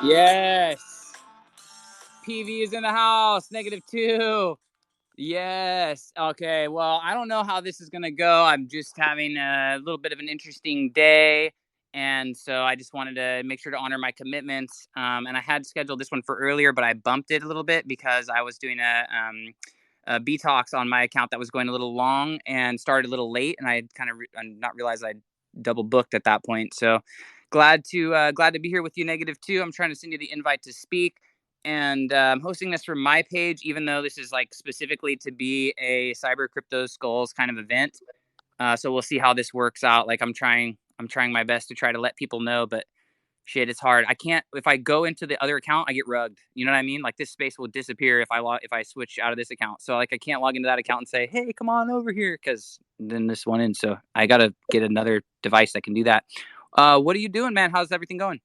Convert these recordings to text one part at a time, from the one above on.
Yes. PV is in the house. -2. Yes. Okay. Well, I don't know how this is going to go. I'm just having a little bit of an interesting day. And so I just wanted to make sure to honor my commitments. And I had scheduled this one for earlier, but I bumped it a little bit because I was doing a B-Talks on my account that was going a little long and started a little late. And I had kind of not realized I'd double booked at that point. So glad to be here with you, -2. I'm trying to send you the invite to speak. And I'm hosting this from my page, even though this is like specifically to be a cyber crypto skulls kind of event. So we'll see how this works out. Like I'm trying my best to try to let people know, but shit, it's hard. I can't, if I go into the other account, I get rugged. You know what I mean? Like this space will disappear if I switch out of this account. So like I can't log into that account and say, hey, come on over here, because then this one in. So I got to get another device that can do that. What are you doing, man? How's everything going?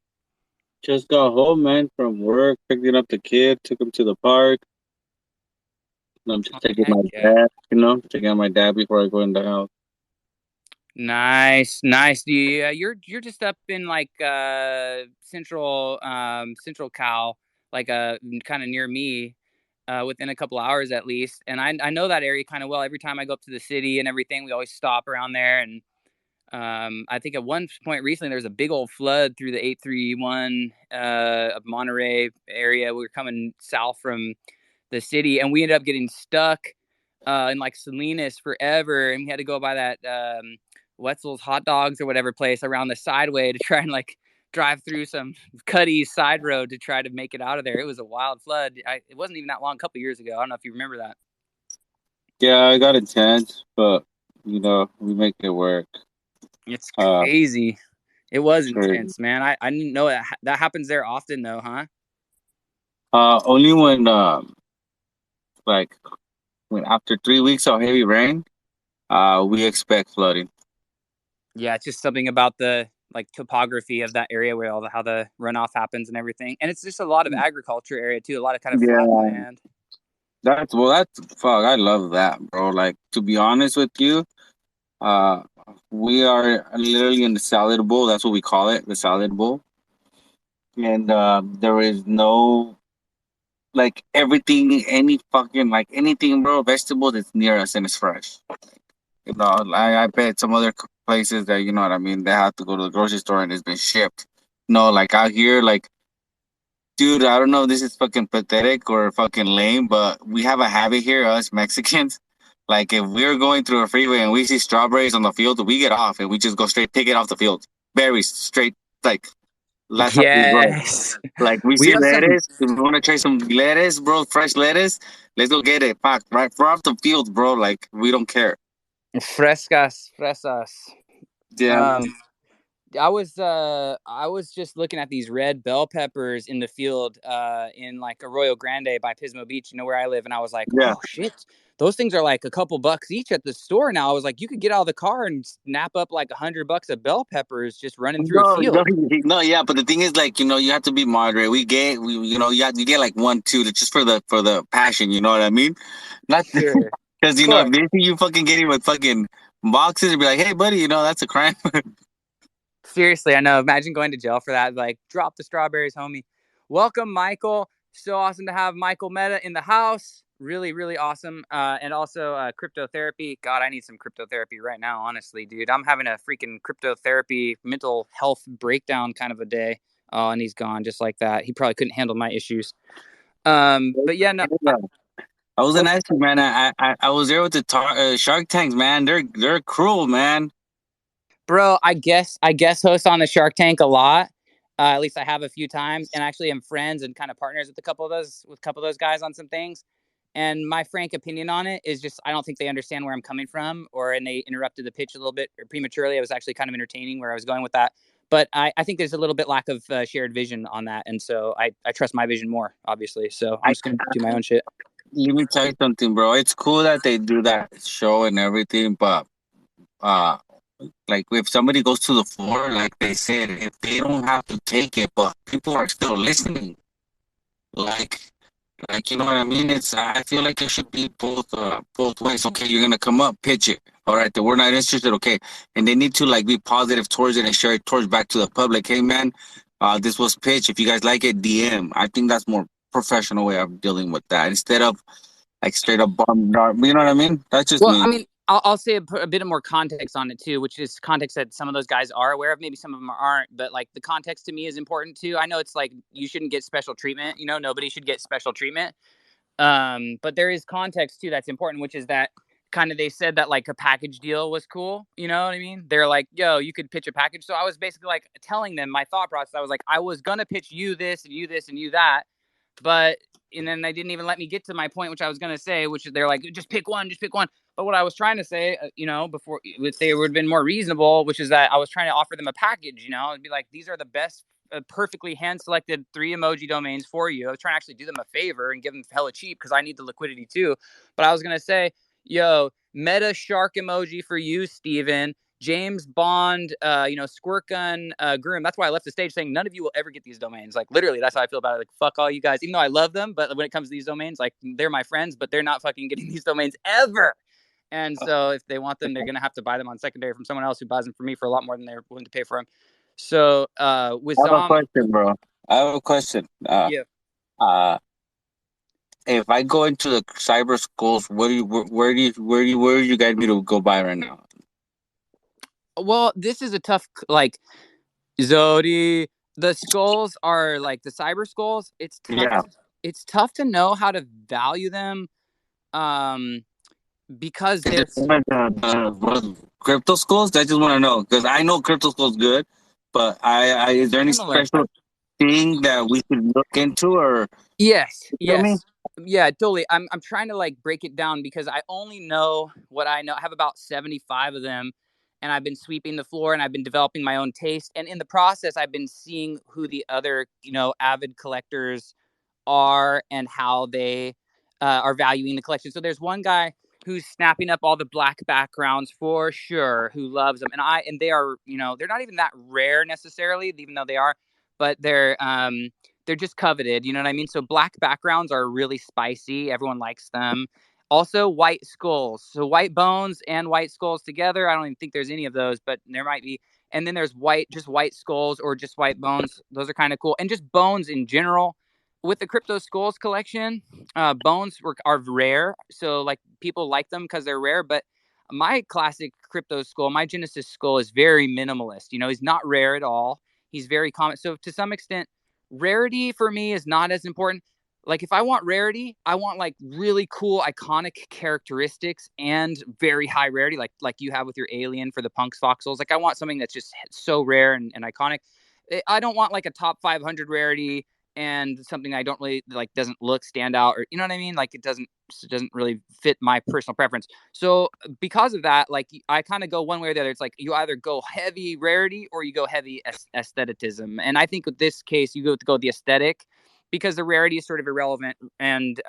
Just got home, man, from work, picking up the kid, took him to the park. I'm just taking Heck my yeah. dad, taking out my dad before I go in the house. Nice. You're just up in like central Cal, like kind of near me, within a couple hours at least. And I know that area kind of well. Every time I go up to the city and everything, we always stop around there. And I think at one point recently there was a big old flood through the 831 of Monterey area. We were coming south from the city, and we ended up getting stuck in like Salinas forever, and we had to go by that Wetzel's hot dogs or whatever place around the sideway to try and like drive through some cutty side road to try to make it out of there. It was a wild flood. It wasn't even that long, a couple years ago. I don't know if you remember that. Yeah, I got intense, but we make it work. It's Uh, crazy. It was crazy. intense, man. I didn't know that happens there often though, huh? Only when like when after 3 weeks of heavy rain, we expect flooding. Yeah, it's just something about the like topography of that area where how the runoff happens and everything. And it's just a lot of agriculture area too, a lot of kind of flat Yeah, land. that's fuck. I love that, bro. Like to be honest with you, uh, we are literally in the salad bowl. That's what we call it, the salad bowl. And there is no like everything, any fucking like anything, bro. Vegetable that's near us and it's fresh. I bet some other places that you know what I mean. They have to go to the grocery store and it's been shipped. No, like out here, like dude, I don't know if this is fucking pathetic or fucking lame, but we have a habit here, us Mexicans. Like if we're going through a freeway and we see strawberries on the field, we get off and we just go straight pick it off the field. Berries straight, like that's how we roll. Yes. Like we We see have some lettuce, if we want to try some lettuce, bro, fresh lettuce. Let's go get it, pack right off the field, bro. Like we don't care. fresas. Yeah, Um I was just looking at these red bell peppers in the field in like Arroyo Grande by Pismo Beach, you know where I live, and I was like, yeah. oh shit, those things are like a couple bucks each at the store now. I was like, you could get out of the car and snap up like $100 of bell peppers just running through a No, no, field. no, yeah, but the thing is, like, you have to be moderate. You get like one, two, just for the passion. You know what I mean? Not Sure, of because if course. they see you fucking getting with fucking boxes, and be like, hey, buddy, that's a crime. Seriously, I know. Imagine going to jail for that. Like, drop the strawberries, homie. Welcome, Michael. So awesome to have Michael Meta in the house. Really, really awesome. And also cryptotherapy. God, I need some cryptotherapy right now, honestly, dude. I'm having a freaking cryptotherapy mental health breakdown kind of a day. Oh, and he's gone just like that. He probably couldn't handle my issues. But yeah, no. Yeah. I was Oh, an actor, man. I was there with the Shark Tanks, man. They're cruel, man. bro, I guess host on the Shark Tank a lot. At least I have a few times, and actually am friends and kind of partners with a couple of those guys on some things. And my frank opinion on it is just I don't think they understand where I'm coming from, and they interrupted the pitch a little bit prematurely. I was actually kind of entertaining where I was going with that, but I think there's a little bit lack of shared vision on that, and so I trust my vision more, obviously. So I'm I just gonna do my own shit. Let me tell you something, bro. It's cool that they do that show and everything, but uh, like if somebody goes to the floor, like they said, if they don't have to take it, but people are still listening, like. Like you know what I mean? I feel like it should be both ways. Okay, you're gonna come up, pitch it. All right, we're not interested. Okay, and they need to like be positive towards it and share it towards back to the public. Hey man, This was pitch. If you guys like it, DM. I think that's more professional way of dealing with that instead of like straight up bomb. You know what I mean? That's just Well, me. I mean, I'll say a bit of more context on it too, which is context that some of those guys are aware of. Maybe some of them aren't, but like the context to me is important too. I know it's like you shouldn't get special treatment. You know, nobody should get special treatment. But there is context too that's important, which is that kind of they said that like a package deal was cool. You know what I mean? They're like, yo, you could pitch a package. So I was basically like telling them my thought process. I was like, I was gonna pitch you this and you this and you that, but and then they didn't even let me get to my point, which I was gonna say, which they're like, just pick one, just pick one. But what I was trying to say, before if they would have been more reasonable, which is that I was trying to offer them a package. It'd be like these are the best perfectly hand selected 3 emoji domains for you. I was trying to actually do them a favor and give them hella cheap because I need the liquidity too. But I was gonna say, yo, meta shark emoji for you, Steven. James Bond, Squirt Gun, Groom. That's why I left the stage saying none of you will ever get these domains. Like literally, that's how I feel about it. Like fuck all you guys. Even though I love them, but when it comes to these domains, like they're my friends, but they're not fucking getting these domains ever. And so if they want them, they're gonna have to buy them on secondary from someone else who buys them for me for a lot more than they're willing to pay for them. So I have a Wissam, question, bro. I have a question. yeah. Uh, if I go into the cyber schools, where do you guide me to go buy right now? Well, this is a tough like Zodi. The skulls are like the cyber skulls. It's tough. Yeah. It's tough to know how to value them, um, because Is they're it like what crypto schools? I just want to know because I know crypto schools good, but I is there any similar. special thing that we could look into or Yes, you feel me? yes. Yeah, totally. I'm trying to like break it down because I only know what I know. I have about 75 of them and I've been sweeping the floor and I've been developing my own taste. And in the process, I've been seeing who the other, avid collectors are and how they are valuing the collection. So there's one guy who's snapping up all the black backgrounds for sure, who loves them, and they are, they're not even that rare necessarily, even though they are, but they're just coveted. You know what I mean? So black backgrounds are really spicy. Everyone likes them. Also, white skulls. So white bones and white skulls together. I don't even think there's any of those, but there might be. And then there's just white skulls or just white bones. Those are kind of cool. And just bones in general with the CryptoSkulls collection, bones are rare, so like people like them because they're rare. But my classic crypto skull, my Genesis skull, is very minimalist. He's not rare at all. He's very common. So to some extent, rarity for me is not as important. Like if I want rarity, I want like really cool, iconic characteristics and very high rarity, like you have with your alien for the punks voxels. Like I want something that's just so rare and iconic. I don't want like a top 500 rarity and something I don't really like doesn't look stand out, or you know what I mean, like it doesn't really fit my personal preference. So because of that, like I kind of go one way or the other. It's like you either go heavy rarity or you go heavy aestheticism, and I think with this case you go the aesthetic because the rarity is sort of irrelevant. And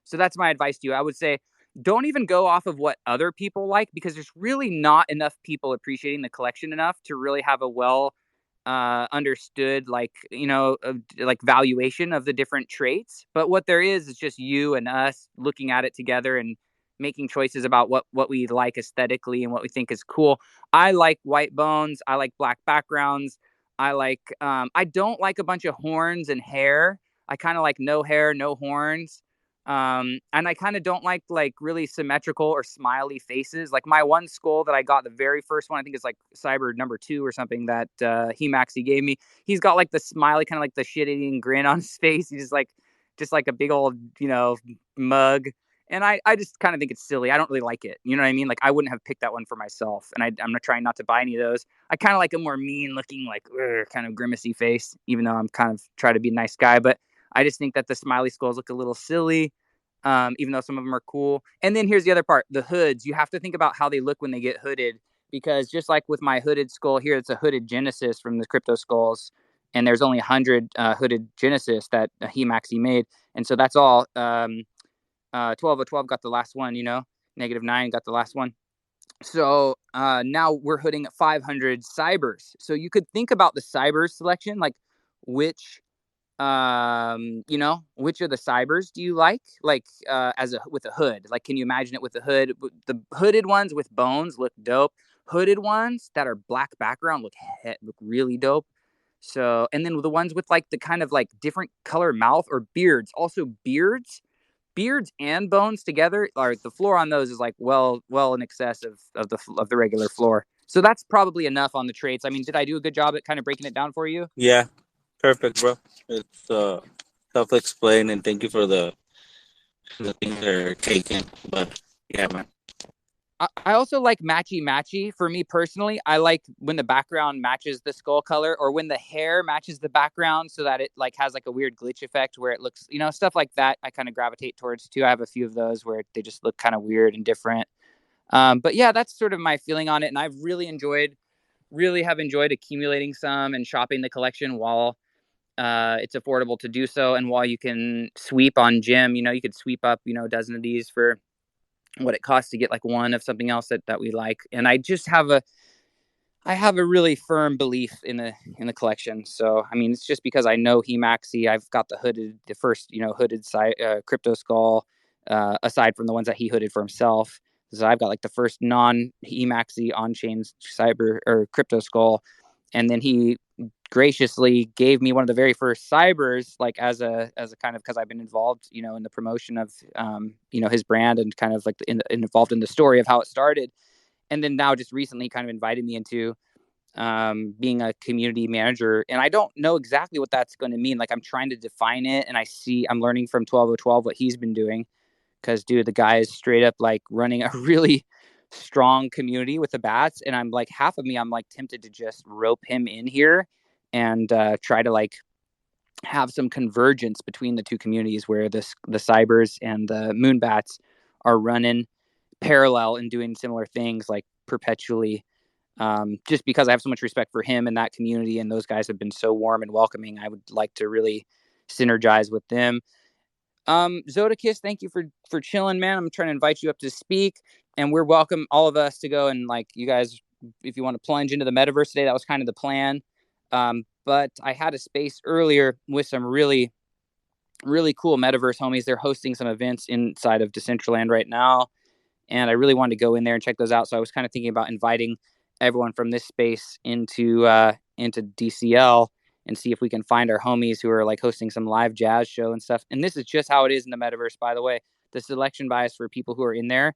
so that's my advice to you. I would say don't even go off of what other people like, because there's really not enough people appreciating the collection enough to really have a well understood, like like valuation of the different traits. But what there is just you and us looking at it together and making choices about what we like aesthetically and what we think is cool. I like white bones. I like black backgrounds. I don't like a bunch of horns and hair. I kind of like no hair, no horns. And I kind of don't like really symmetrical or smiley faces. Like my one skull that I got, the very first one, I think it's like Cyber number 2 or something, that he Maxi gave me. He's got like the smiley, kind of like the shit eating grin on his face. He's just like a big old, mug. And I just kind of think it's silly. I don't really like it. You know what I mean? Like I wouldn't have picked that one for myself. And I'm not trying not to buy any of those. I kind of like a more mean looking, like kind of grimacy face, even though I'm kind of try to be a nice guy. But I just think that the smiley skulls look a little silly, even though some of them are cool. And then here's the other part: the hoods. You have to think about how they look when they get hooded, because just like with my hooded skull here, it's a hooded Genesis from the CryptoSkulls, and there's only 100 hooded Genesis that he Maxi made, and so that's all. 12 got the last one, -9 got the last one. So now we're hooding 500 cybers. So you could think about the cyber selection, like which which of the cybers do you like as a with a hood? Like can you imagine it with a hood? The hooded ones with bones look dope. Hooded ones that are black background look really dope. So, and then the ones with like the kind of like different color mouth or beards, also beards and bones together, or the floor on those is like well in excess of the regular floor. So that's probably enough on the traits. I mean, did I do a good job at kind of breaking it down for you? Yeah, perfect, bro. It's self-explained, and thank you for the things that are taken. But yeah, man. I also like matchy. For me personally, I like when the background matches the skull color, or when the hair matches the background, so that it like has like a weird glitch effect where it looks, stuff like that. I kind of gravitate towards too. I have a few of those where they just look kind of weird and different. But yeah, that's sort of my feeling on it, and I've really have enjoyed accumulating some and shopping the collection while it's affordable to do so, and while you can sweep on Gym. You could sweep up a dozen of these for what it costs to get like one of something else that we like. And I have a really firm belief in the collection. So I mean, it's just because I know Hemaxi. I've got the first hooded crypto skull, aside from the ones that he hooded for himself. So I've got like the first non Hemaxi on chain cyber or crypto skull, and then he graciously gave me one of the very first cybers, like as a kind of, because I've been involved in the promotion of his brand, and kind of like involved in the story of how it started. And then now just recently kind of invited me into being a community manager, and I don't know exactly what that's going to mean. Like, I'm trying to define it, and I'm learning from 12012 what he's been doing, because dude, the guy is straight up like running a really strong community with the bats. And I'm like, half of me, I'm like tempted to just rope him in here and try to like have some convergence between the two communities, where the cybers and the moonbats are running parallel and doing similar things like perpetually. Just because I have so much respect for him and that community, and those guys have been so warm and welcoming, I would like to really synergize with them. Zodakis, thank you for chilling, man. I'm trying to invite you up to speak, and we're welcome, all of us, to go and, like, you guys, if you want to plunge into the metaverse today, that was kind of the plan. But I had a space earlier with some really, really cool metaverse homies. They're hosting some events inside of Decentraland right now, and I really wanted to go in there and check those out. So I was kind of thinking about inviting everyone from this space into DCL, and see if we can find our homies who are like hosting some live jazz show and stuff. And this is just how it is in the metaverse, by the way. The selection bias for people who are in there,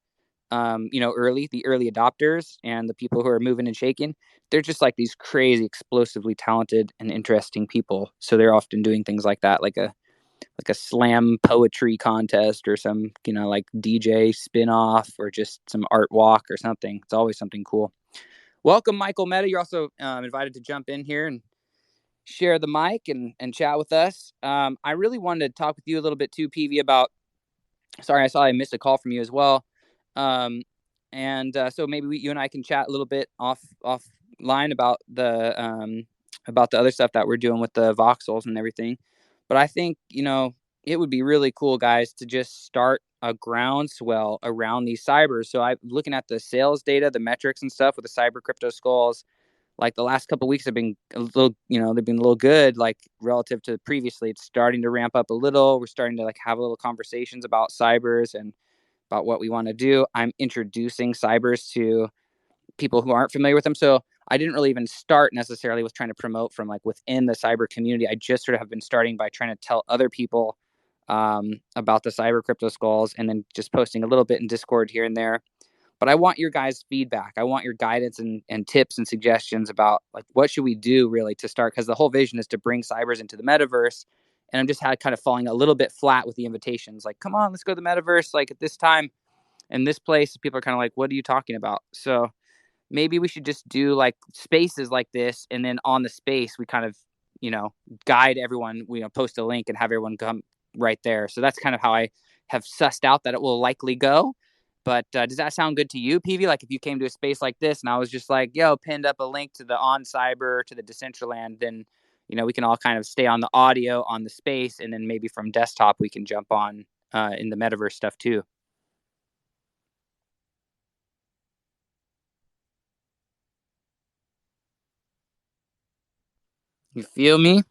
the early adopters and the people who are moving and shaking, they're just like these crazy, explosively talented and interesting people. So they're often doing things like that, like a slam poetry contest, or some like DJ spin-off, or just some art walk or something. It's always something cool. Welcome, Michael Meta. You're also invited to jump in here and share the mic and chat with us. I really wanted to talk with you a little bit too, PV, about. Sorry, I saw I missed a call from you as well. Um, and so maybe you and I can chat a little bit offline about the other stuff that we're doing with the voxels and everything. But I think it would be really cool, guys, to just start a groundswell around these cybers. So I'm looking at the sales data, the metrics and stuff with the cyber crypto skulls. Like, the last couple of weeks have been a little, they've been a little good, like relative to previously. It's starting to ramp up a little. We're starting to like have a little conversations about cybers and about what we want to do. I'm introducing cybers to people who aren't familiar with them. So I didn't really even start necessarily with trying to promote from like within the cyber community. I just sort of have been starting by trying to tell other people about the cyber crypto skulls, and then just posting a little bit in Discord here and there. But I want your guys' feedback. I want your guidance and tips and suggestions about like what should we do really to start, because the whole vision is to bring cybers into the metaverse. And I'm just kind of falling a little bit flat with the invitations. Like, come on, let's go to the metaverse, like at this time and this place. People are kind of like, what are you talking about? So maybe we should just do like spaces like this, and then on the space we kind of guide everyone, post a link and have everyone come right there. So that's kind of how I have sussed out that it will likely go. But does that sound good to you, PV? Like, if you came to a space like this and I was just like, yo, pinned up a link to the on cyber, to the Decentraland, then we can all kind of stay on the audio on the space, and then maybe from desktop we can jump on in the metaverse stuff too. You feel me?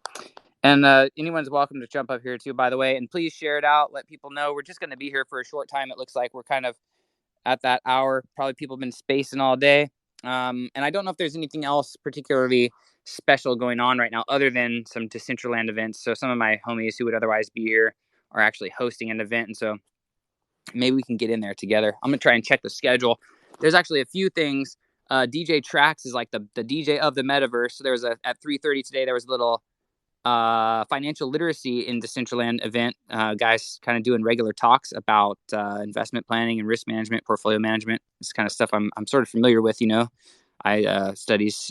And anyone's welcome to jump up here too, by the way. And please share it out. Let people know. We're just going to be here for a short time. It looks like we're kind of at that hour. Probably people have been spacing all day. And I don't know if there's anything else particularly special going on right now other than some Decentraland events. So some of my homies who would otherwise be here are actually hosting an event, and so maybe we can get in there together. I'm gonna try and check the schedule. There's actually a few things. DJ Trax is like the DJ of the Metaverse. So there was at 3:30 today. There was a little financial literacy in Decentraland event. Guys kind of doing regular talks about investment planning and risk management, portfolio management. This kind of stuff I'm sort of familiar with. You know, I studied.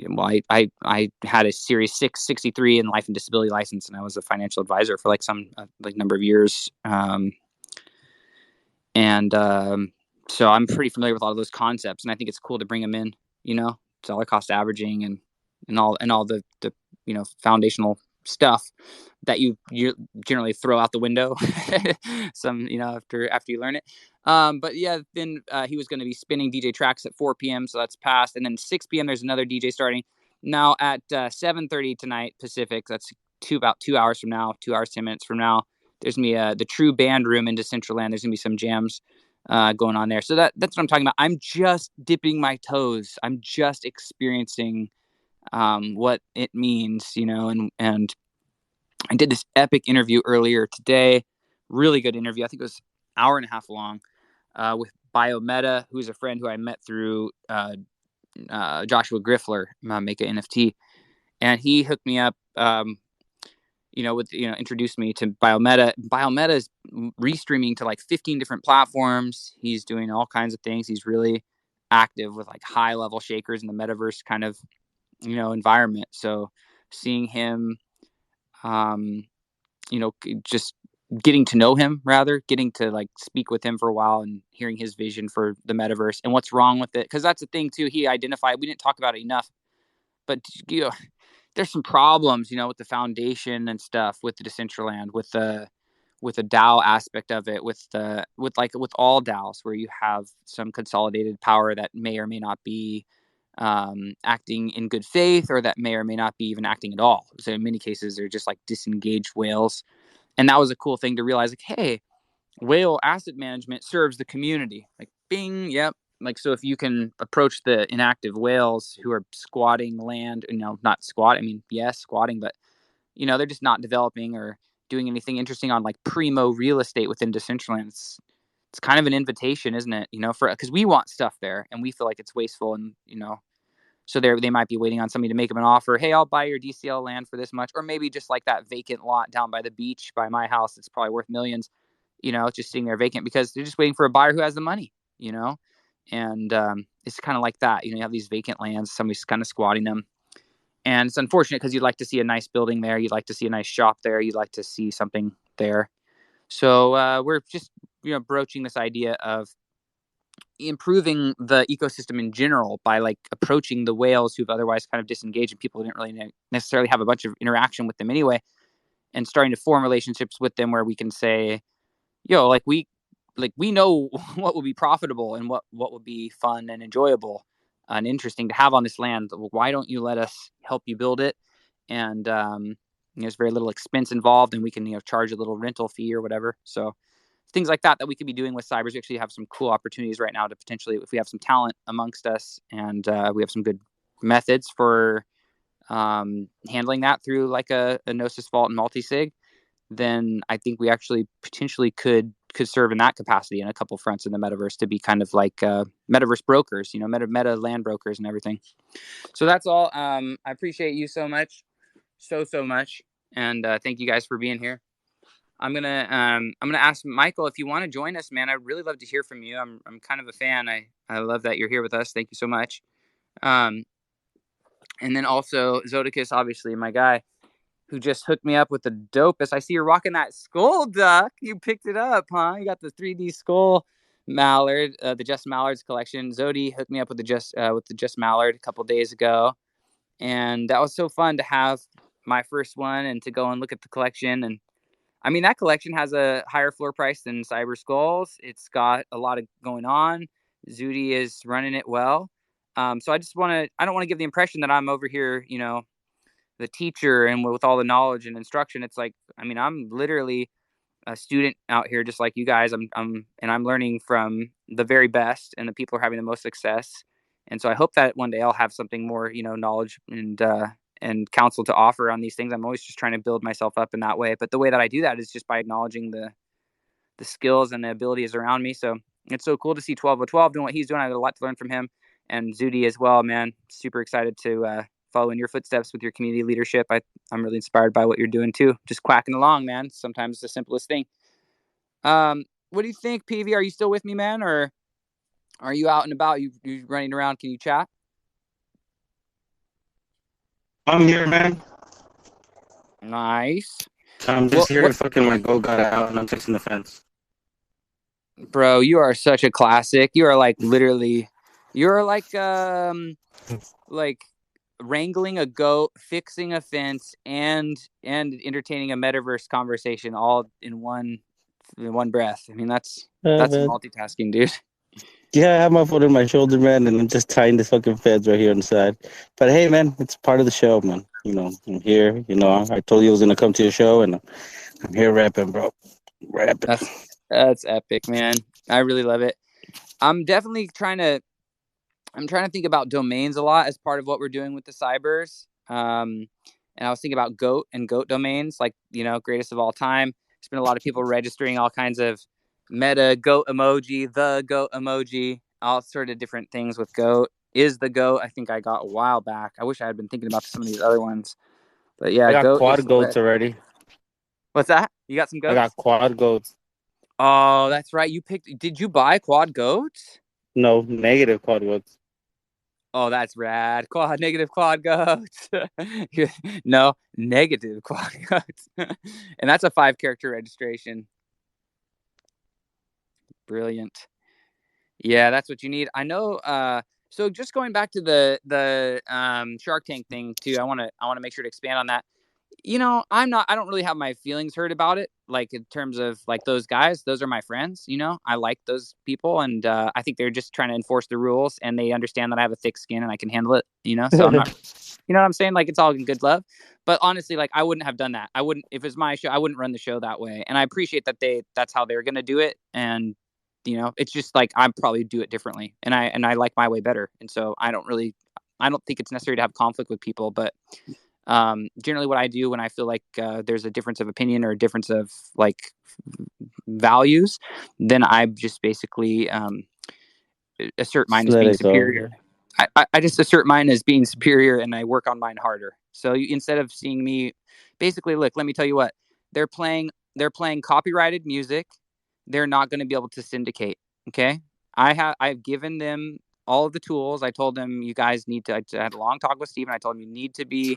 Well, I had a Series 663 in life and disability license, and I was a financial advisor for like some number of years. So I'm pretty familiar with all of those concepts, and I think it's cool to bring them in. You know, dollar cost averaging and all the foundational stuff that you generally throw out the window some after you learn it. But yeah, then he was going to be spinning DJ tracks at 4 p.m. so that's passed, and then 6 p.m. there's another DJ starting now at 7:30 tonight Pacific. That's about 2 hours from now, 2 hours 10 minutes from now. There's gonna be the True Band Room in Decentraland. There's gonna be some jams going on there. So that's what I'm talking about. I'm just dipping my toes. I'm just experiencing what it means, and I did this epic interview earlier today. Really good interview. I think it was an hour and a half long with Biometa, who's a friend who I met through Joshua Griffler, Make a NFT. And he hooked me up, introduced me to Biometa. Biometa is restreaming to like 15 different platforms. He's doing all kinds of things. He's really active with like high level shakers in the metaverse kind of, environment. So seeing him, just getting to know him, rather getting to like speak with him for a while and hearing his vision for the metaverse and what's wrong with it. Because that's the thing too. He identified, we didn't talk about it enough, but there's some problems, with the foundation and stuff, with the Decentraland, with the DAO aspect of it, with all DAOs, where you have some consolidated power that may or may not be acting in good faith, or that may or may not be even acting at all. So in many cases, they're just like disengaged whales. And that was a cool thing to realize, like, hey, whale asset management serves the community. Like, bing, yep. Like, so if you can approach the inactive whales who are squatting land, not squat, I mean, yes, squatting, but, they're just not developing or doing anything interesting on like primo real estate within Decentraland. It's kind of an invitation, isn't it? Because we want stuff there and we feel like it's wasteful, and, so they might be waiting on somebody to make them an offer. Hey, I'll buy your DCL land for this much. Or maybe just like that vacant lot down by the beach by my house. It's probably worth millions, just sitting there vacant because they're just waiting for a buyer who has the money, And it's kind of like that. You have these vacant lands. Somebody's kind of squatting them. And it's unfortunate because you'd like to see a nice building there. You'd like to see a nice shop there. You'd like to see something there. So we're just, broaching this idea of improving the ecosystem in general by like approaching the whales who've otherwise kind of disengaged, and people didn't really necessarily have a bunch of interaction with them anyway, and starting to form relationships with them where we can say, we know what will be profitable and what will be fun and enjoyable and interesting to have on this land. Why don't you let us help you build it? And there's very little expense involved, and we can charge a little rental fee or whatever. So things like that we could be doing with cybers. We actually have some cool opportunities right now to potentially, if we have some talent amongst us, and we have some good methods for handling that through like a Gnosis Vault and multi-sig, then I think we actually potentially could serve in that capacity in a couple fronts in the metaverse, to be kind of like metaverse brokers, meta land brokers and everything. So that's all. I appreciate you so much, so much, and thank you guys for being here. I'm gonna ask Michael if you want to join us, man. I'd really love to hear from you. I'm kind of a fan. I love that you're here with us. Thank you so much. And then also Zodicus, obviously my guy, who just hooked me up with the dopest. I see you're rocking that skull duck. You picked it up, huh? You got the 3D skull mallard, the Just Mallards collection. Zodi hooked me up with the Just Mallard a couple days ago, and that was so fun to have my first one and to go and look at the collection. And I mean, that collection has a higher floor price than Cyber Skulls. It's got a lot of going on. Zudi is running it well. So I don't want to give the impression that I'm over here, the teacher and with all the knowledge and instruction. It's like, I mean, I'm literally a student out here, just like you guys. I'm learning from the very best, and the people are having the most success. And so I hope that one day I'll have something more, knowledge and counsel to offer on these things. I'm always just trying to build myself up in that way. But the way that I do that is just by acknowledging the skills and the abilities around me. So it's so cool to see 12 doing what he's doing. I got a lot to learn from him, and Zudi as well, man. Super excited to follow in your footsteps with your community leadership. I'm really inspired by what you're doing too. Just quacking along, man. Sometimes the simplest thing. What do you think, PV? Are you still with me, man, or are you out and about? You running around? Can you chat? I'm here, man. Nice. I'm just here. Fucking my goat got out, and I'm fixing the fence. Bro, you are such a classic. You are like literally, you're like wrangling a goat, fixing a fence, and entertaining a metaverse conversation all in one breath. I mean, that's multitasking, dude. Yeah, I have my foot on my shoulder, man, and I'm just tying this fucking fence right here on the side. But hey, man, it's part of the show, man. I'm here. I told you I was gonna come to your show, and I'm here rapping, bro. Rapping. That's epic, man. I really love it. I'm definitely trying to think about domains a lot as part of what we're doing with the cybers. And I was thinking about goat and goat domains, like, greatest of all time. There's been a lot of people registering all kinds of meta goat emoji, the goat emoji, all sort of different things with goat. Is the goat, I think I got a while back. I wish I had been thinking about some of these other ones. But yeah, I got goat quad goats already. What's that? You got some goats? I got quad goats. Oh, that's right. Did you buy quad goats? No, negative quad goats. Oh, that's rad. Negative quad goats. No, negative quad goats. And that's a 5-character registration. Brilliant. Yeah, that's what you need. I know. So just going back to the Shark Tank thing too, I want to make sure to expand on that. I don't really have my feelings hurt about it. Like in terms of like those guys, those are my friends, I like those people. And I think they're just trying to enforce the rules, and they understand that I have a thick skin and I can handle it, so I'm not, you know what I'm saying? Like it's all in good love. But honestly, like I wouldn't have done that. I wouldn't, if it's my show, I wouldn't run the show that way. And I appreciate that that's how they're going to do it. And, it's just like, I'd probably do it differently. And I like my way better. And so I don't think it's necessary to have conflict with people, but generally what I do when I feel like there's a difference of opinion or a difference of like values, then I just basically assert mine as being superior. I just assert mine as being superior, and I work on mine harder. So instead of seeing me, basically, look, let me tell you what, they're playing copyrighted music. They're not going to be able to syndicate. Okay. I've given them all of the tools. I told them, you guys need to, I had a long talk with Steve, and I told him you need to be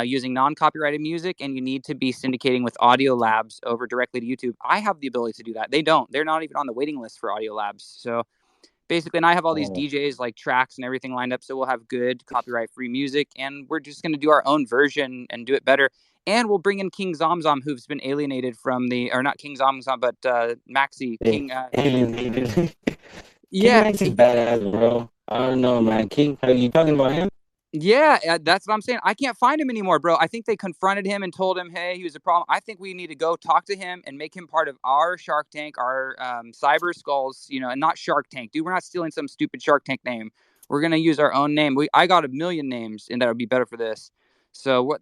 using non-copyrighted music, and you need to be syndicating with Audio Labs over directly to YouTube. I have the ability to do that. They don't. They're not even on the waiting list for Audio Labs. So basically, and I have all these DJs like tracks and everything lined up, so we'll have good copyright-free music, and we're just going to do our own version and do it better. And we'll bring in King Zomzom, who's been alienated from or not King Zomzom, but Maxi King. Alienated. Yeah, King Maxi badass, bro. I don't know, man. King, are you talking about him? Yeah, that's what I'm saying. I can't find him anymore, bro. I think they confronted him and told him, hey, he was a problem. I think we need to go talk to him and make him part of our Shark Tank, our Cyber Skulls, and not Shark Tank. Dude, we're not stealing some stupid Shark Tank name. We're going to use our own name. I got a million names, and that would be better for this. So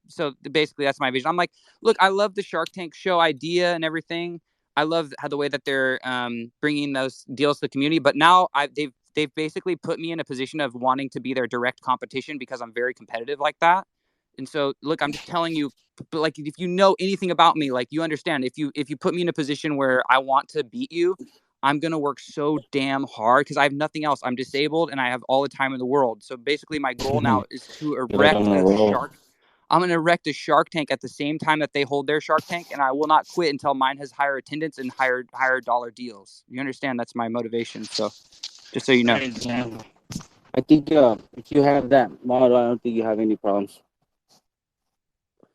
so basically that's my vision. I'm like, look, I love the Shark Tank show idea and everything. I love how the way that they're bringing those deals to the community. But now they've basically put me in a position of wanting to be their direct competition because I'm very competitive like that. And so, look, I'm just telling you, like, if you know anything about me, like, you understand, if you put me in a position where I want to beat you, I'm going to work so damn hard because I have nothing else. I'm disabled and I have all the time in the world. So basically my goal now is to erect I'm going to erect a Shark Tank at the same time that they hold their Shark Tank, and I will not quit until mine has higher attendance and higher dollar deals. You understand? That's my motivation. So just so you know. I think if you have that model, I don't think you have any problems.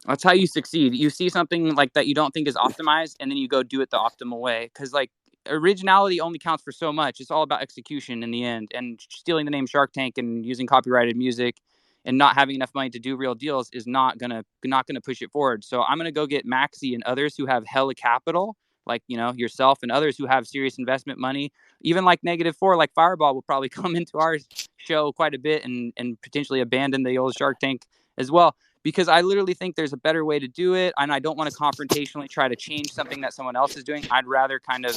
That's how you succeed. You see something like that you don't think is optimized, and then you go do it the optimal way. Because like originality only counts for so much. It's all about execution in the end. And stealing the name Shark Tank and using copyrighted music and not having enough money to do real deals is not gonna push it forward. So I'm gonna go get Maxi and others who have hella capital like, yourself and others who have serious investment money, even like -4, like Fireball will probably come into our show quite a bit and potentially abandon the old Shark Tank as well. Because I literally think there's a better way to do it. And I don't want to confrontationally try to change something that someone else is doing. I'd rather kind of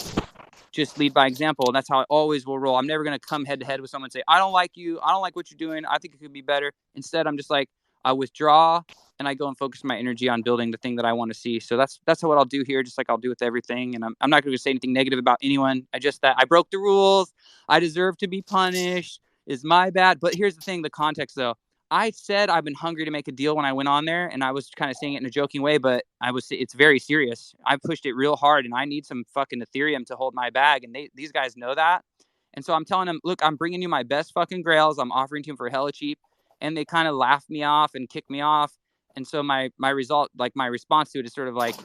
just lead by example. That's how I always will roll. I'm never going to come head to head with someone and say, I don't like you. I don't like what you're doing. I think it could be better. Instead, I'm just like, I withdraw and I go and focus my energy on building the thing that I want to see. So that's what I'll do here, just like I'll do with everything. And I'm not going to say anything negative about anyone. That I broke the rules. I deserve to be punished. Is my bad. But here's the thing, the context though. I said I've been hungry to make a deal when I went on there, and I was kind of saying it in a joking way, but it's very serious. I pushed it real hard, and I need some fucking Ethereum to hold my bag, and these guys know that. And so I'm telling them, look, I'm bringing you my best fucking grails. I'm offering to them for hella cheap, and they kind of laughed me off and kicked me off. And so my response to it is sort of like,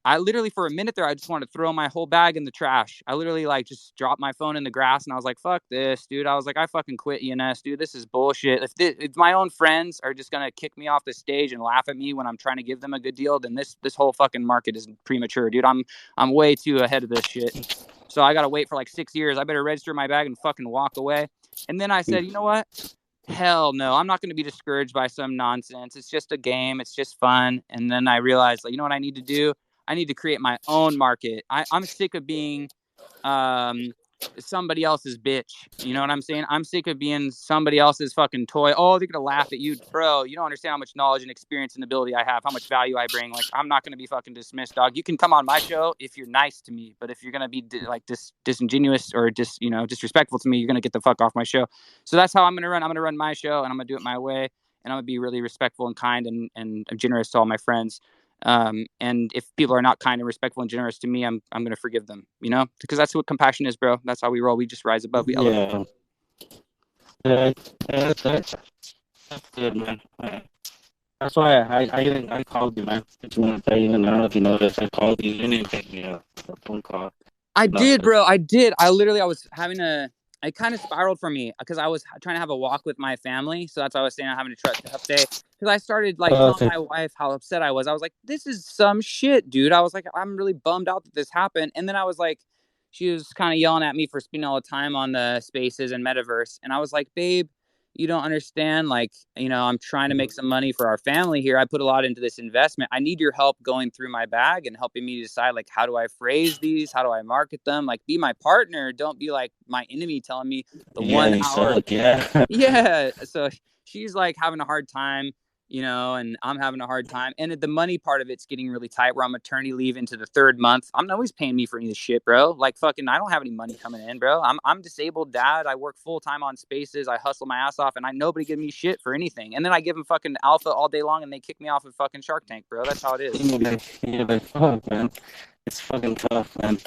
I literally, for a minute there, I just wanted to throw my whole bag in the trash. I literally just dropped my phone in the grass and I was like, fuck this, dude. I was like, I fucking quit ENS, dude. This is bullshit. If my own friends are just going to kick me off the stage and laugh at me when I'm trying to give them a good deal, then this whole fucking market is premature, dude. I'm way too ahead of this shit. So I got to wait for like 6 years. I better register my bag and fucking walk away. And then I said, you know what? Hell no, I'm not going to be discouraged by some nonsense. It's just a game. It's just fun. And then I realized, you know what I need to do? I need to create my own market. I'm sick of being somebody else's bitch. You know what I'm saying? I'm sick of being somebody else's fucking toy. Oh, they're going to laugh at you. Bro, you don't understand how much knowledge and experience and ability I have, how much value I bring. Like, I'm not going to be fucking dismissed, dog. You can come on my show if you're nice to me. But if you're going to be disingenuous or disrespectful to me, you're going to get the fuck off my show. So that's how I'm going to run. I'm going to run my show, and I'm going to do it my way. And I'm going to be really respectful and kind and generous to all my friends. And if people are not kind and respectful and generous to me, I'm going to forgive them, because that's what compassion is, bro. That's how we roll. We just rise above. Yeah, that's good, man. That's why I called you, man. I just want to tell you, and I don't know if you noticed, I called you. You didn't take me a phone call. I did, bro. I did. I was having it kind of spiraled for me because I was trying to have a walk with my family. So that's why I was saying I'm having a tough day. Because I started telling my wife how upset I was. I was like, this is some shit, dude. I was like, I'm really bummed out that this happened. And then I was like, she was kind of yelling at me for spending all the time on the spaces and Metaverse. And I was like, babe, you don't understand. I'm trying to make some money for our family here. I put a lot into this investment. I need your help going through my bag and helping me decide, how do I phrase these? How do I market them? Be my partner. Don't be like my enemy telling me the 1 hour. Yeah. So she's having a hard time, and I'm having a hard time. And the money part of it's getting really tight where I'm maternity leave into the 3rd month. I'm always paying me for any of this shit, bro. I don't have any money coming in, bro. I'm disabled dad. I work full time on spaces. I hustle my ass off and nobody give me shit for anything. And then I give them fucking alpha all day long and they kick me off of fucking Shark Tank, bro. That's how it is. Fuck, man. It's fucking tough, man.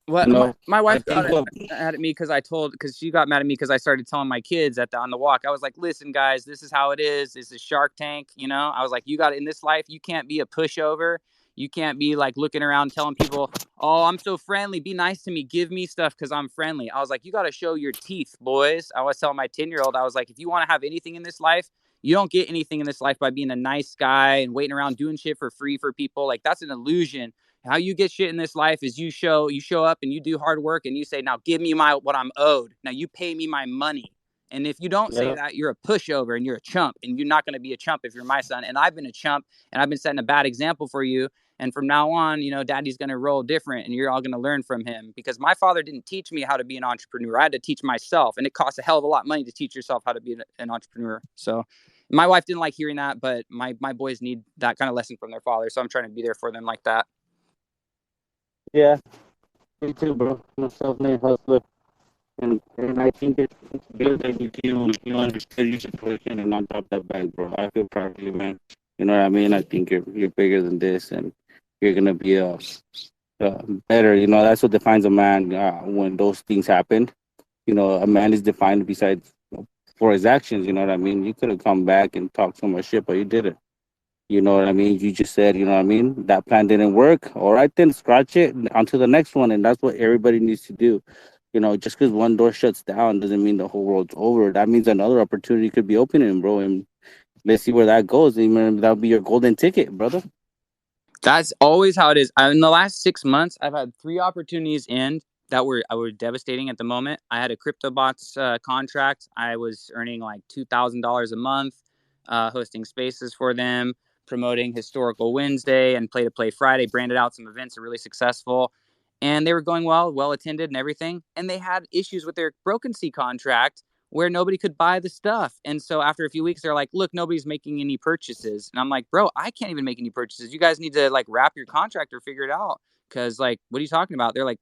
What my wife got mad at me because she got mad at me because I started telling my kids on the walk. I was like, listen, guys, this is how it is. This is Shark Tank. I was like, you got it in this life. You can't be a pushover. You can't be looking around telling people, oh, I'm so friendly. Be nice to me. Give me stuff because I'm friendly. I was like, you got to show your teeth, boys. I was telling my 10-year-old, I was like, if you want to have anything in this life, you don't get anything in this life by being a nice guy and waiting around doing shit for free for people. That's an illusion. How you get shit in this life is you show up and you do hard work and you say, now give me what I'm owed. Now you pay me my money. And if you don't say that, you're a pushover and you're a chump, and you're not going to be a chump if you're my son. And I've been a chump and I've been setting a bad example for you. And from now on, daddy's going to roll different and you're all going to learn from him, because my father didn't teach me how to be an entrepreneur. I had to teach myself, and it costs a hell of a lot of money to teach yourself how to be an entrepreneur. So my wife didn't like hearing that, but my boys need that kind of lesson from their father. So I'm trying to be there for them like that. Yeah, me too, bro. I'm a self-made hustler, and I think it's good that you understand your situation and not drop that bag, bro. I feel proud of you, man. You know what I mean? I think you're bigger than this, and you're gonna be better. That's what defines a man. When those things happen, a man is defined besides for his actions. You know what I mean? You could have come back and talked so much shit, but you didn't. You know what I mean? You just said, you know what I mean? That plan didn't work. All right, then scratch it onto the next one. And that's what everybody needs to do. Just because one door shuts down doesn't mean the whole world's over. That means another opportunity could be opening, bro. And let's see where that goes. Even that'll be your golden ticket, brother. That's always how it is. In the last 6 months, I've had 3 opportunities end that were devastating at the moment. I had a CryptoBots contract. I was earning like $2,000 a month, hosting spaces for them, promoting Historical Wednesday and Play to Play Friday. Branded out some events, are really successful, and they were going well attended and everything. And they had issues with their Broken Sea contract where nobody could buy the stuff. And so after a few weeks, they're like, look, nobody's making any purchases. And I'm like, bro, I can't even make any purchases. You guys need to like wrap your contract or figure it out. Cause like, what are you talking about? They're like,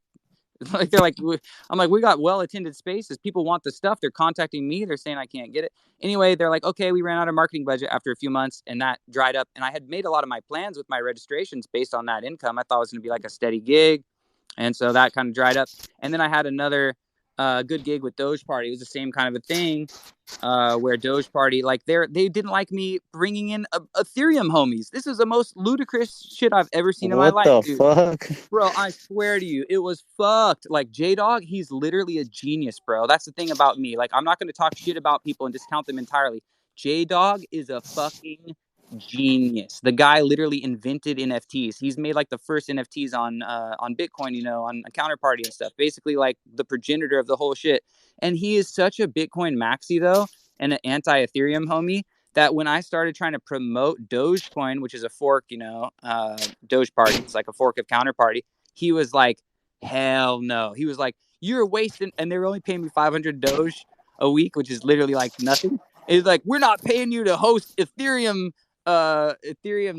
I'm like, we got well-attended spaces. People want the stuff. They're contacting me. They're saying I can't get it. Anyway, they're like, okay, we ran out of marketing budget after a few months and that dried up. And I had made a lot of my plans with my registrations based on that income. I thought it was going to be like a steady gig. And so that kind of dried up. And then I had another good gig with Doge Party. It was the same kind of a thing where Doge Party, like they didn't like me bringing in Ethereum homies. This is the most ludicrous shit I've ever seen in my What life, the dude. fuck? Bro, I swear to you, it was fucked. Like J-Dog, he's literally a genius, bro. That's the thing about me. Like, I'm not going to talk shit about people and discount them entirely. J-Dog is a fucking genius. The guy literally invented NFTs. He's made like the first NFTs on Bitcoin, on Counterparty and stuff. Basically, like the progenitor of the whole shit. And he is such a Bitcoin maxi though, and an anti-Ethereum homie that when I started trying to promote Dogecoin, which is a fork, Doge Party, it's like a fork of Counterparty, he was like, hell no. He was like, you're wasting, and they were only paying me 500 Doge a week, which is literally like nothing. It's like, we're not paying you to host Ethereum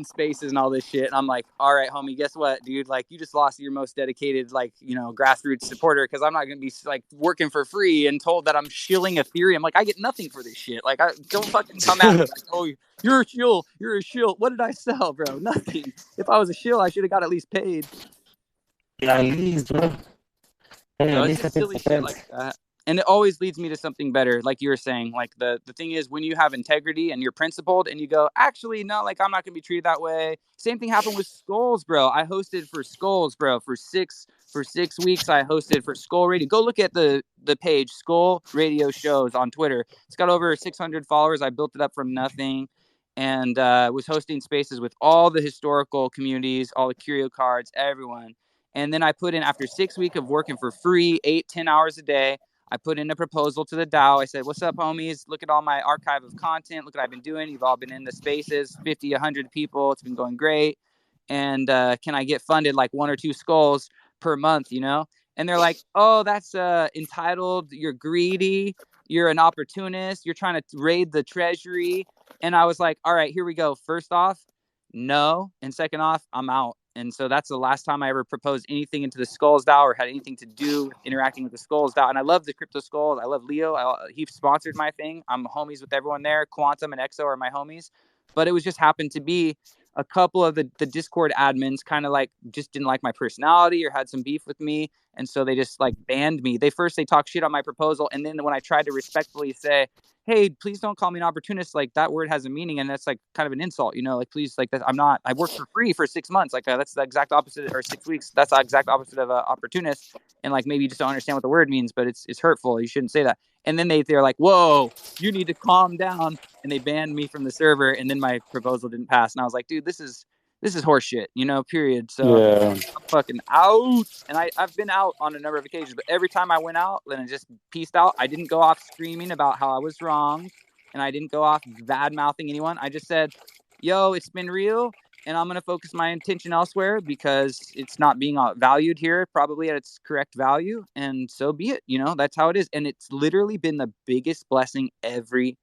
spaces and all this shit. And I'm like, all right, homie, guess what, dude? Like, you just lost your most dedicated, like, grassroots supporter, because I'm not gonna be like working for free and told that I'm shilling Ethereum. Like, I get nothing for this shit. Like, don't fucking come at me like, oh, you're a shill, what did I sell, bro? Nothing. If I was a shill, I should have got at least paid. Yeah, at least, bro. Hey, So at it's least just silly shit 50%. like that. And it always leads me to something better, like you were saying. Like the thing is, when you have integrity and you're principled and you go, actually, no, like I'm not gonna be treated that way. Same thing happened with Skulls, bro. I hosted for Skulls, bro, for 6 weeks. I hosted for Skull Radio. Go look at the page, Skull Radio Shows on Twitter. It's got over 600 followers. I built it up from nothing, and was hosting spaces with all the historical communities, all the curio cards, everyone. And then I put in, after 6 weeks of working for free, 8-10 hours a day, I put in a proposal to the DAO. I said, what's up, homies? Look at all my archive of content. Look what I've been doing. You've all been in the spaces, 50, 100 people. It's been going great. And can I get funded like 1 or 2 skulls per month, And they're like, oh, that's entitled. You're greedy. You're an opportunist. You're trying to raid the treasury. And I was like, all right, here we go. First off, no. And second off, I'm out. And so that's the last time I ever proposed anything into the Skulls DAO or had anything to do with interacting with the Skulls DAO. And I love the Crypto Skulls. I love Leo. He sponsored my thing. I'm homies with everyone there. Quantum and Exo are my homies. But it was just happened to be a couple of the Discord admins kind of like just didn't like my personality or had some beef with me. And so they just like banned me. They talked shit on my proposal. And then when I tried to respectfully say, hey, please don't call me an opportunist. Like, that word has a meaning, and that's like kind of an insult, like, please, like, that I worked for free for 6 months. Like, that's the exact opposite, or 6 weeks. That's the exact opposite of opportunist. And like, maybe you just don't understand what the word means, but it's hurtful. You shouldn't say that. And then they're like, whoa, you need to calm down. And they banned me from the server. And then my proposal didn't pass. And I was like, dude, this is horseshit, period. So Yeah. I'm fucking out. And I've been out on a number of occasions, but every time I went out, then I just pieced out. I didn't go off screaming about how I was wrong, and I didn't go off bad mouthing anyone. I just said, yo, it's been real, and I'm going to focus my attention elsewhere because it's not being valued here, probably at its correct value. And so be it. That's how it is. And it's literally been the biggest blessing every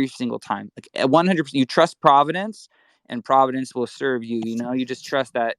single time. Like 100%, you trust Providence, and Providence will serve you. You just trust that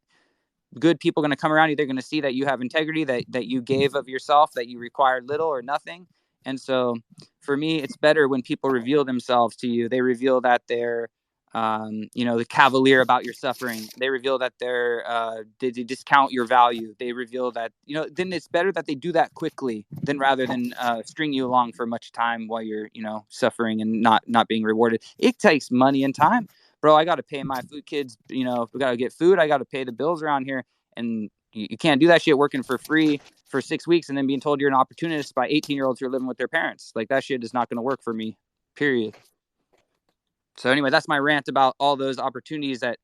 good people are going to come around you. They're going to see that you have integrity, that you gave of yourself, that you required little or nothing. And so for me, it's better when people reveal themselves to you. They reveal that they're, the cavalier about your suffering. They reveal that they discount your value. They reveal that, then it's better that they do that quickly than rather than string you along for much time while you're, suffering and not being rewarded. It takes money and time. Bro, I got to pay my food kids. We got to get food. I got to pay the bills around here. And you can't do that shit working for free for 6 weeks and then being told you're an opportunist by 18-year-olds who are living with their parents. Like, that shit is not going to work for me, period. So anyway, that's my rant about all those opportunities that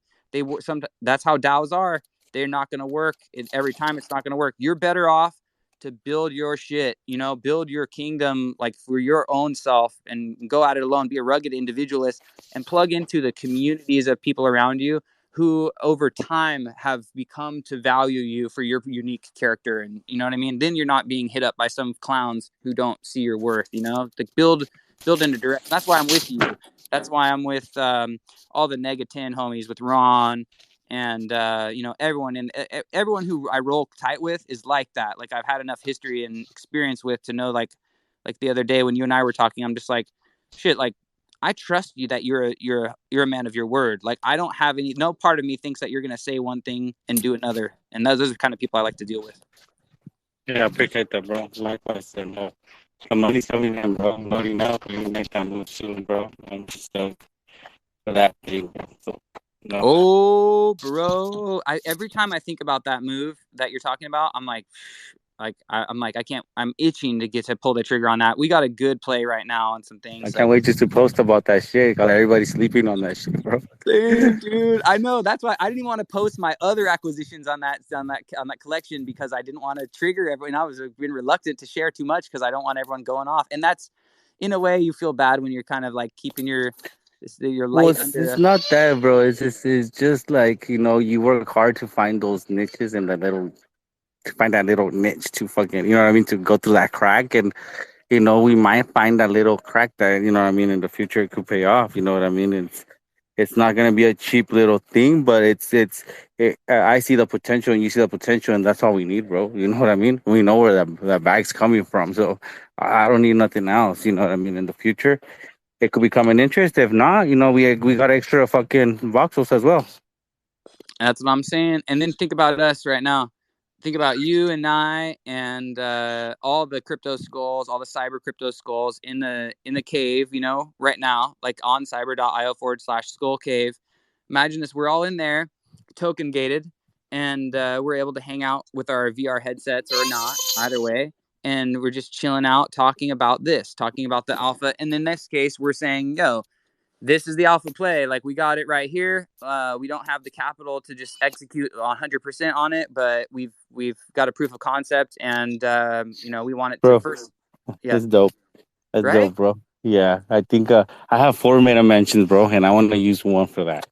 That's how DAOs are. They're not going to work every time. It's not going to work. You're better off to build your shit, build your kingdom like for your own self and go at it alone, be a rugged individualist and plug into the communities of people around you who over time have become to value you for your unique character. And you know what I mean? Then you're not being hit up by some clowns who don't see your worth, like build in a direction. That's why I'm with you. That's why I'm with all the Nega 10 homies, with Ron and everyone, and everyone who I roll tight with is like that. Like I've had enough history and experience with to know, like the other day when you and I were talking, I'm just like, shit, like I trust you that you're a man of your word. Like I don't have no part of me thinks that you're gonna say one thing and do another. And those are the kind of people I like to deal with. Yeah, I appreciate that, bro. Likewise, and the money's coming in, bro. I'm loading up. We're gonna make that move soon, bro. I'm just for that thing, bro. So, Oh, bro! Every time I think about that move that you're talking about, I'm like, I can't. I'm itching to get to pull the trigger on that. We got a good play right now on some things. I can't wait just to post about that shit. Cause everybody's sleeping on that shit, bro. Same, dude. I know. That's why I didn't even want to post my other acquisitions on that collection, because I didn't want to trigger everyone. I was been reluctant to share too much because I don't want everyone going off. And that's, in a way, you feel bad when you're kind of like keeping your light Well, under. it's not that, bro. It's just like you work hard to find those niches and to find that little niche to fucking, you know what I mean, to go through that crack. And we might find that little crack that, you know what I mean, in the future it could pay off. You know what I mean? It's not gonna be a cheap little thing, but I see the potential and you see the potential, and that's all we need, bro. You know what I mean? We know where that bag's coming from, so I don't need nothing else. You know what I mean? In the future, it could become an interest. If not, we got extra fucking voxels as well. That's what I'm saying. And then think about us right now. Think about you and I and all the crypto skulls, all the cyber crypto skulls in the cave, right now, like on cyber.io/skull cave. Imagine this: we're all in there, token gated, and we're able to hang out with our VR headsets or not, either way. And we're just chilling out, talking about the alpha. And in this case, we're saying, yo, this is the alpha play. Like, we got it right here. We don't have the capital to just execute 100% on it, but we've got a proof of concept, and we want it to Bro, first. Yeah, that's dope. That's right. dope, bro. Yeah, I think I have 4 meta mentions, bro, and I want to use one for that.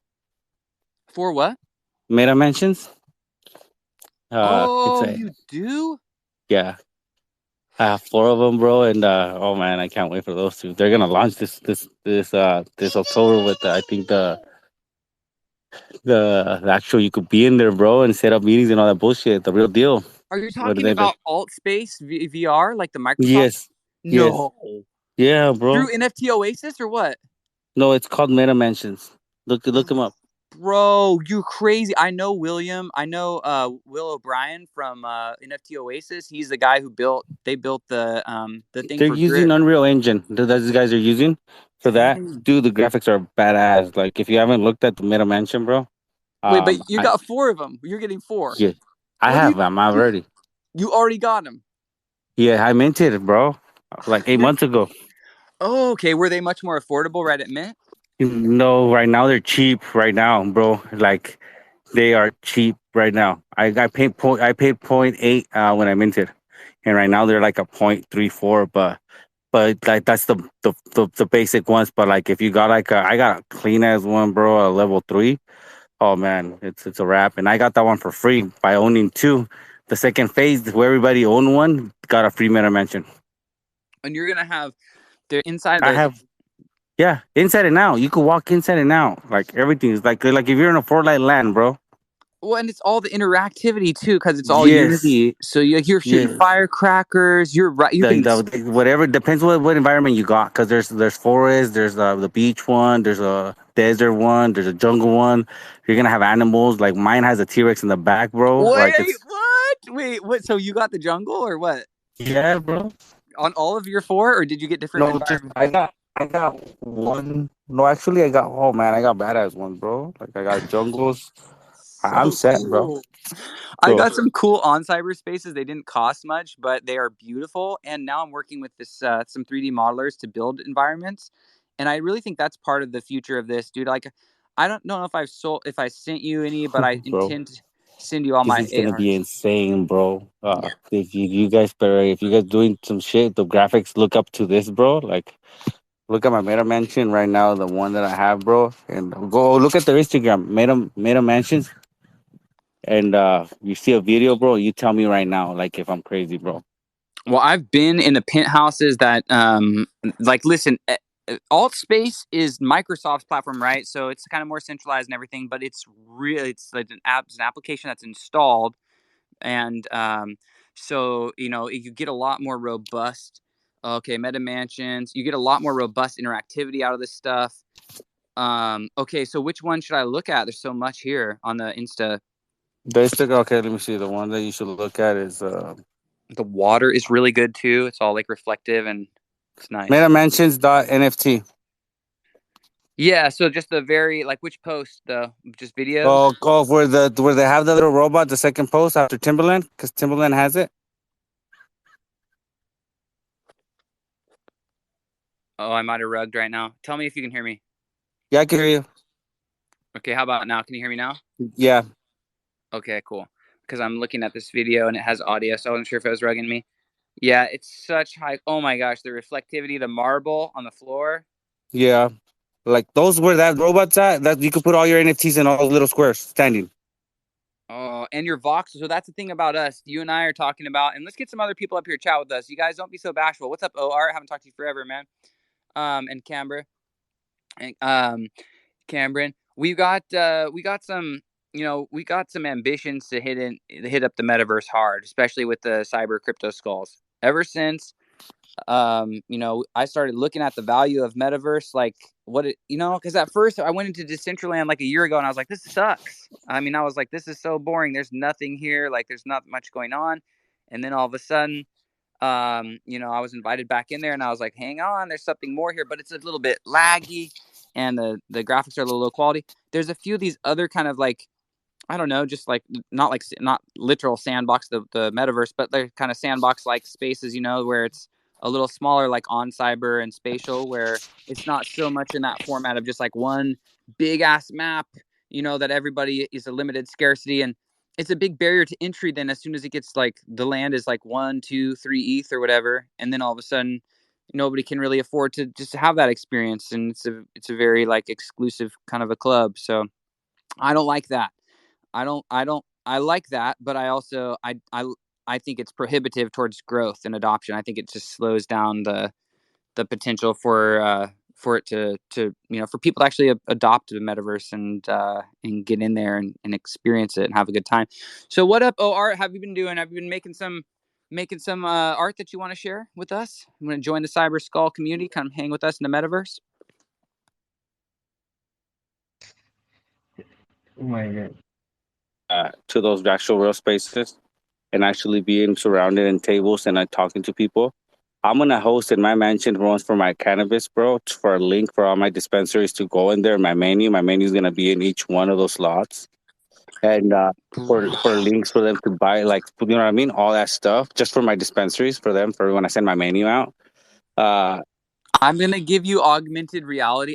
For what? Meta mentions. Oh, you do? Yeah, I have 4 of them, bro, and oh man, I can't wait for those two. They're gonna launch this October with I think the actual, you could be in there, bro, and set up meetings and all that bullshit. The real deal. Are you What are talking they? about alt space VR, like the Microsoft? Yes, yes, No. yeah, bro. Through NFT Oasis or what? No, it's called Meta Mentions. Look them up. Bro, you're crazy. I know William. I know Will O'Brien from NFT Oasis. He's the guy who built the thing They're for using Grit. Unreal Engine. These guys are using for that. Dang. Dude, the graphics are badass. Like if you haven't looked at the Meta Mansion, bro. Wait, but you I got 4 of them. You're getting 4. yeah, I What do you have them already. You already got them. Yeah, I minted it, bro. Like 8 months ago. Oh, okay. Were they much more affordable right at Mint? No, right now they're cheap. Right now, bro. Like they are cheap right now. I paid point eight when I minted, and right now they're like a 0.34. But like that's the basic ones. But like if you got I got a clean as one, bro, a level 3. Oh man, it's a wrap. And I got that one for free by owning 2. The second phase where everybody owned one got a free meta mention. And you're gonna have they're inside I the. have. Yeah, inside and out. You could walk inside and out. Like everything is like if you're in a Fortnite land, bro. Well, and it's all the interactivity too, because it's all Yes. Unity. So you're shooting Yes. firecrackers. You're right. You can. Whatever depends what environment you got. Because there's forest, there's the beach one, there's a desert one, there's a jungle one. You're gonna have animals. Like mine has a T-Rex in the back, bro. Like Wait, it's what? Wait, what? So you got the jungle or what? yeah, bro. On all of your 4, or did you get different No, just environments? I got one. No, actually, I got oh man, I got badass ones, bro. Like I got jungles. I'm So set, bro. cool. I So got some cool on cyberspaces. They didn't cost much, but they are beautiful. And now I'm working with this some 3D modelers to build environments. And I really think that's part of the future of this, dude. Like, I don't know if I sent you any, but I bro. intend to send you all This my is gonna be ARs. insane, bro. Yeah. If you guys better, if you guys doing some shit, the graphics look up to this, bro. Like, look at my Meta Mansion right now, the one that I have, bro, and go look at their Instagram, Meta Mansions, and you see a video, bro. You tell me right now, like, if I'm crazy, bro. Well, I've been in the penthouses that, like, listen, Alt Space is Microsoft's platform, right? So it's kind of more centralized and everything, but it's like it's an application that's installed, and so you get a lot more robust. Okay, Meta Mansions, you get a lot more robust interactivity out of this stuff. Okay, so which one should I look at? There's so much here on the Insta. Okay, let me see. The one that you should look at is The water is really good too. It's all like reflective and it's nice. Meta Mansions NFT. Yeah, so just the very like which post the just videos? Oh, where they have the little robot, the second post after Timberland, because Timberland has it. Oh, I might have rugged right now. Tell me if you can hear me. Yeah, I can hear you. Okay, how about now? Can you hear me now? Yeah, Okay, cool. Because I'm looking at this video and it has audio, so I wasn't sure if it was rugging me. Yeah, it's such high. Oh my gosh, the reflectivity, the marble on the floor. yeah. Like those where that robot's at, that you could put all your NFTs in all those little squares standing. Oh, and your voxels. So that's the thing about us. You and I are talking about, and let's get some other people up here chat with us. You guys don't be so bashful. What's up, OR? Haven't talked to you forever, man. And Canberra, and Cameron, we got some we got some ambitions to hit up the metaverse hard, especially with the cyber crypto skulls. Ever since I started looking at the value of metaverse, like what it, because at first I went into Decentraland like a year ago and I was like, this sucks. I mean, I was like, this is so boring. There's nothing here. Like, there's not much going on. And then all of a sudden, I was invited back in there and I was like, hang on, there's something more here, but it's a little bit laggy and the graphics are a little low quality. There's a few of these other kind of like, I don't know, just like not literal sandbox, the metaverse, but they're kind of sandbox like spaces, where it's a little smaller, like on cyber and spatial, where it's not so much in that format of just like one big ass map, that everybody is a limited scarcity. And it's a big barrier to entry then as soon as it gets like the land is like 1, 2, 3 ETH or whatever. And then all of a sudden nobody can really afford to just have that experience. And it's a very like exclusive kind of a club. So I don't like that. I like that, but I also I think it's prohibitive towards growth and adoption. I think it just slows down the potential for it to for people to actually adopt the metaverse and get in there and experience it and have a good time. So what up, Art? Have you been doing? Have you been making some art that you want to share with us? You want to join the Cyber Skull community? Come hang with us in the metaverse. Oh my god. To those actual real spaces and actually being surrounded in tables and talking to people. I'm gonna host in my mansion rooms for my cannabis, bro, for a link for all my dispensaries to go in there. My menu is gonna be in each one of those slots, and for links for them to buy, like you know what I mean, all that stuff, just for my dispensaries for them for when I send my menu out. Uh, I'm gonna give you augmented reality.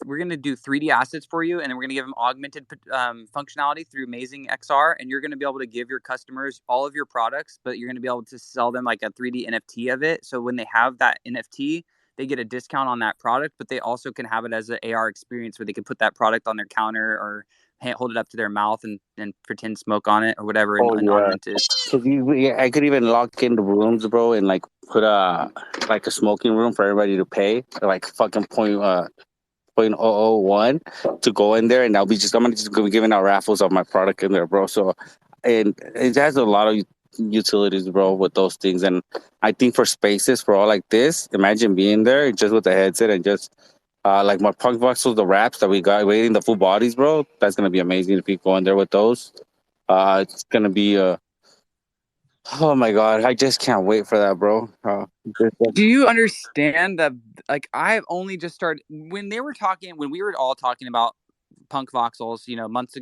We're gonna do 3D assets for you, and then we're gonna give them augmented functionality through Amazing XR, and you're gonna be able to give your customers all of your products, but you're gonna be able to sell them like a 3D NFT of it. So when they have that NFT, they get a discount on that product, but they also can have it as an AR experience where they can put that product on their counter or hold it up to their mouth and pretend smoke on it or whatever, oh and yeah, augmented. I could even lock in the rooms, bro, and like put a smoking room for everybody to pay, like fucking .001 to go in there, and I'm gonna just be giving out raffles of my product in there, bro. So, and it has a lot of utilities, bro, with those things. And I think for spaces for all like this, imagine being there just with the headset and just like my punk voxels, the wraps that we got waiting, the full bodies, bro. That's gonna be amazing if you go in there with those. It's gonna be oh my god, I just can't wait for that, bro. Do you understand that? Like, I've only just started when we were all talking about punk voxels, months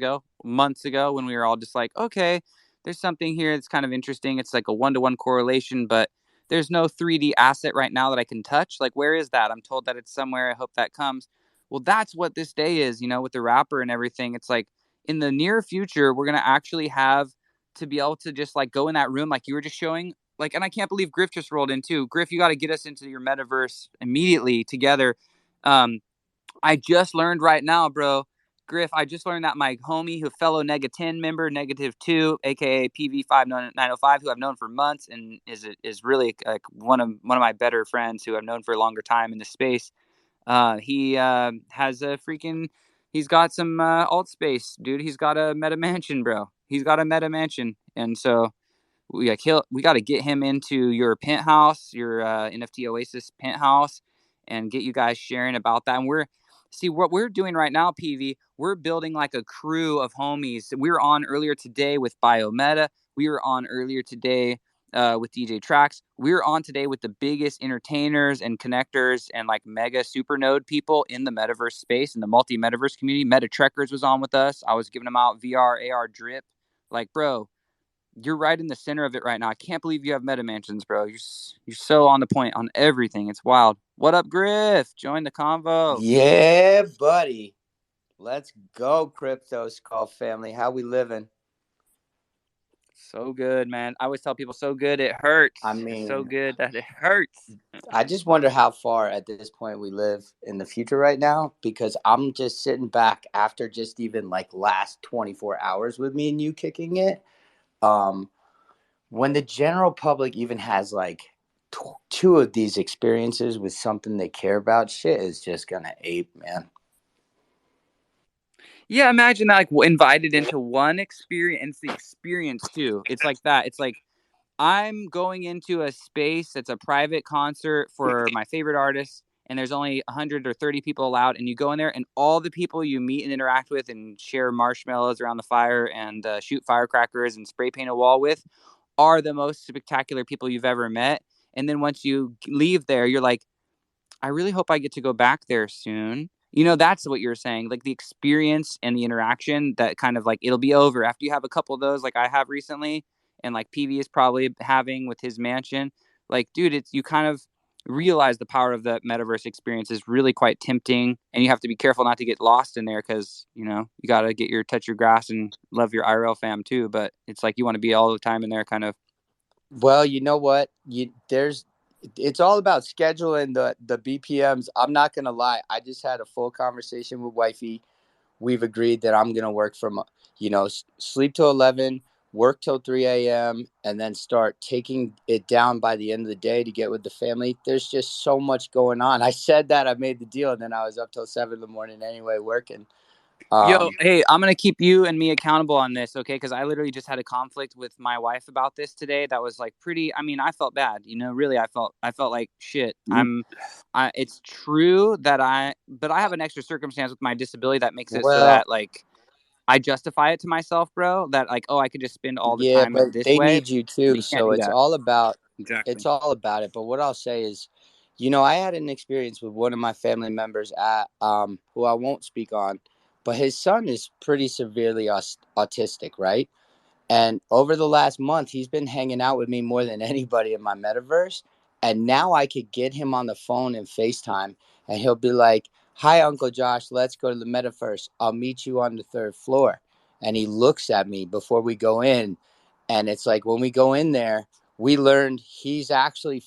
ago when we were all just like, okay, there's something here that's kind of interesting. It's like a 1-to-1 correlation, but there's no 3D asset right now that I can touch. Like, where is that? I'm told that it's somewhere. I hope that comes. Well, that's what this day is, with the rapper and everything. It's like in the near future, we're going to actually have to be able to just like go in that room like you were just showing. Like, and I can't believe Griff just rolled in too. Griff, you got to get us into your metaverse immediately together. I just learned right now, bro. Griff, I just learned that my homie, who fellow Nega10 member, Negative2, aka PV5905, who I've known for months and is really like one of my better friends who I've known for a longer time in the space. He has a freaking, he's got some alt space, dude. He's got a meta mansion, bro. He's got a meta mansion, and so we got to get him into your penthouse, your NFT Oasis penthouse, and get you guys sharing about that. And what we're doing right now, PV. We're building like a crew of homies. We were on earlier today with Biometa. We were on earlier today with DJ Tracks. We were on today with the biggest entertainers and connectors and like mega supernode people in the metaverse space and the multi-metaverse community. Meta Trekkers was on with us. I was giving them out VR, AR drip. Like, bro, you're right in the center of it right now. I can't believe you have meta mansions, bro. You're so on the point on everything. It's wild. What up, Griff? Join the convo. Yeah, buddy. Let's go, CryptoSkull family. How we living? So good, man. I always tell people so good it hurts. I mean, it's so good that it hurts. I just wonder how far at this point we live in the future right now, because I'm just sitting back after just even like last 24 hours with me and you kicking it. When the general public even has like two of these experiences with something they care about, shit is just gonna ape, man. Yeah, imagine that, like invited into one experience, the experience too. It's like that. It's like I'm going into a space that's a private concert for my favorite artist, and there's only 100 or 30 people allowed, and you go in there, and all the people you meet and interact with and share marshmallows around the fire and shoot firecrackers and spray paint a wall with are the most spectacular people you've ever met. And then once you leave there, you're like, I really hope I get to go back there soon. That's what you're saying. Like the experience and the interaction that kind of like it'll be over after you have a couple of those, like I have recently, and like PV is probably having with his mansion. Like, dude, it's you kind of realize the power of the metaverse experience is really quite tempting, and you have to be careful not to get lost in there because you got to get your touch your grass and love your IRL fam too. But it's like you want to be all the time in there, kind of. Well, you know what? It's all about scheduling the BPMs. I'm not gonna lie. I just had a full conversation with wifey. We've agreed that I'm gonna work from, sleep till 11, work till 3 a.m., and then start taking it down by the end of the day to get with the family. There's just so much going on. I said that I made the deal, and then I was up till 7 in the morning anyway working. Yo, hey, I'm gonna keep you and me accountable on this, okay? Because I literally just had a conflict with my wife about this today. That was like pretty. I mean, I felt bad, really. I felt like shit. It's true that but I have an extra circumstance with my disability that makes it so that like I justify it to myself, bro. That like, oh, I could just spend all the Yeah, time but this they way, need you but too. you can't So do it's that. all about Exactly. it. But what I'll say is, I had an experience with one of my family members at who I won't speak on, but his son is pretty severely autistic, right? And over the last month, he's been hanging out with me more than anybody in my metaverse. And now I could get him on the phone and FaceTime, and he'll be like, "Hi, Uncle Josh, let's go to the metaverse. I'll meet you on the third floor." And he looks at me before we go in. And it's like when we go in there, we learned he's actually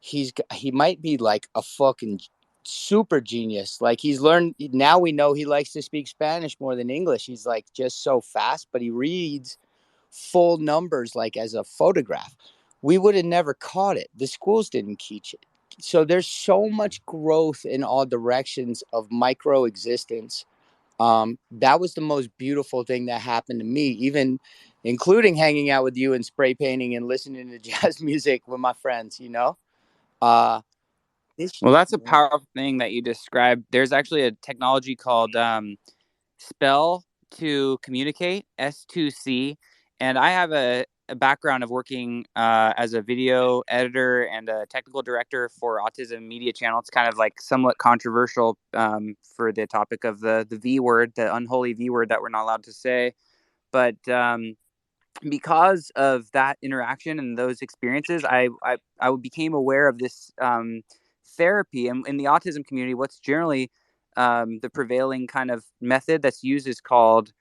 he might be like a fucking super genius. Like he's learned, now we know he likes to speak Spanish more than English. He's like just so fast, but he reads full numbers like as a photograph. We would have never caught it. The schools didn't teach it. So there's so much growth in all directions of micro existence. That was the most beautiful thing that happened to me, even including hanging out with you and spray painting and listening to jazz music with my friends, Well, that's a powerful thing that you described. There's actually a technology called Spell to Communicate, S2C. And I have a background of working as a video editor and a technical director for Autism Media Channel. It's kind of like somewhat controversial for the topic of the V word, the unholy V word that we're not allowed to say. But because of that interaction and those experiences, I became aware of this therapy. And in the autism community, what's generally the prevailing kind of method that's used is called,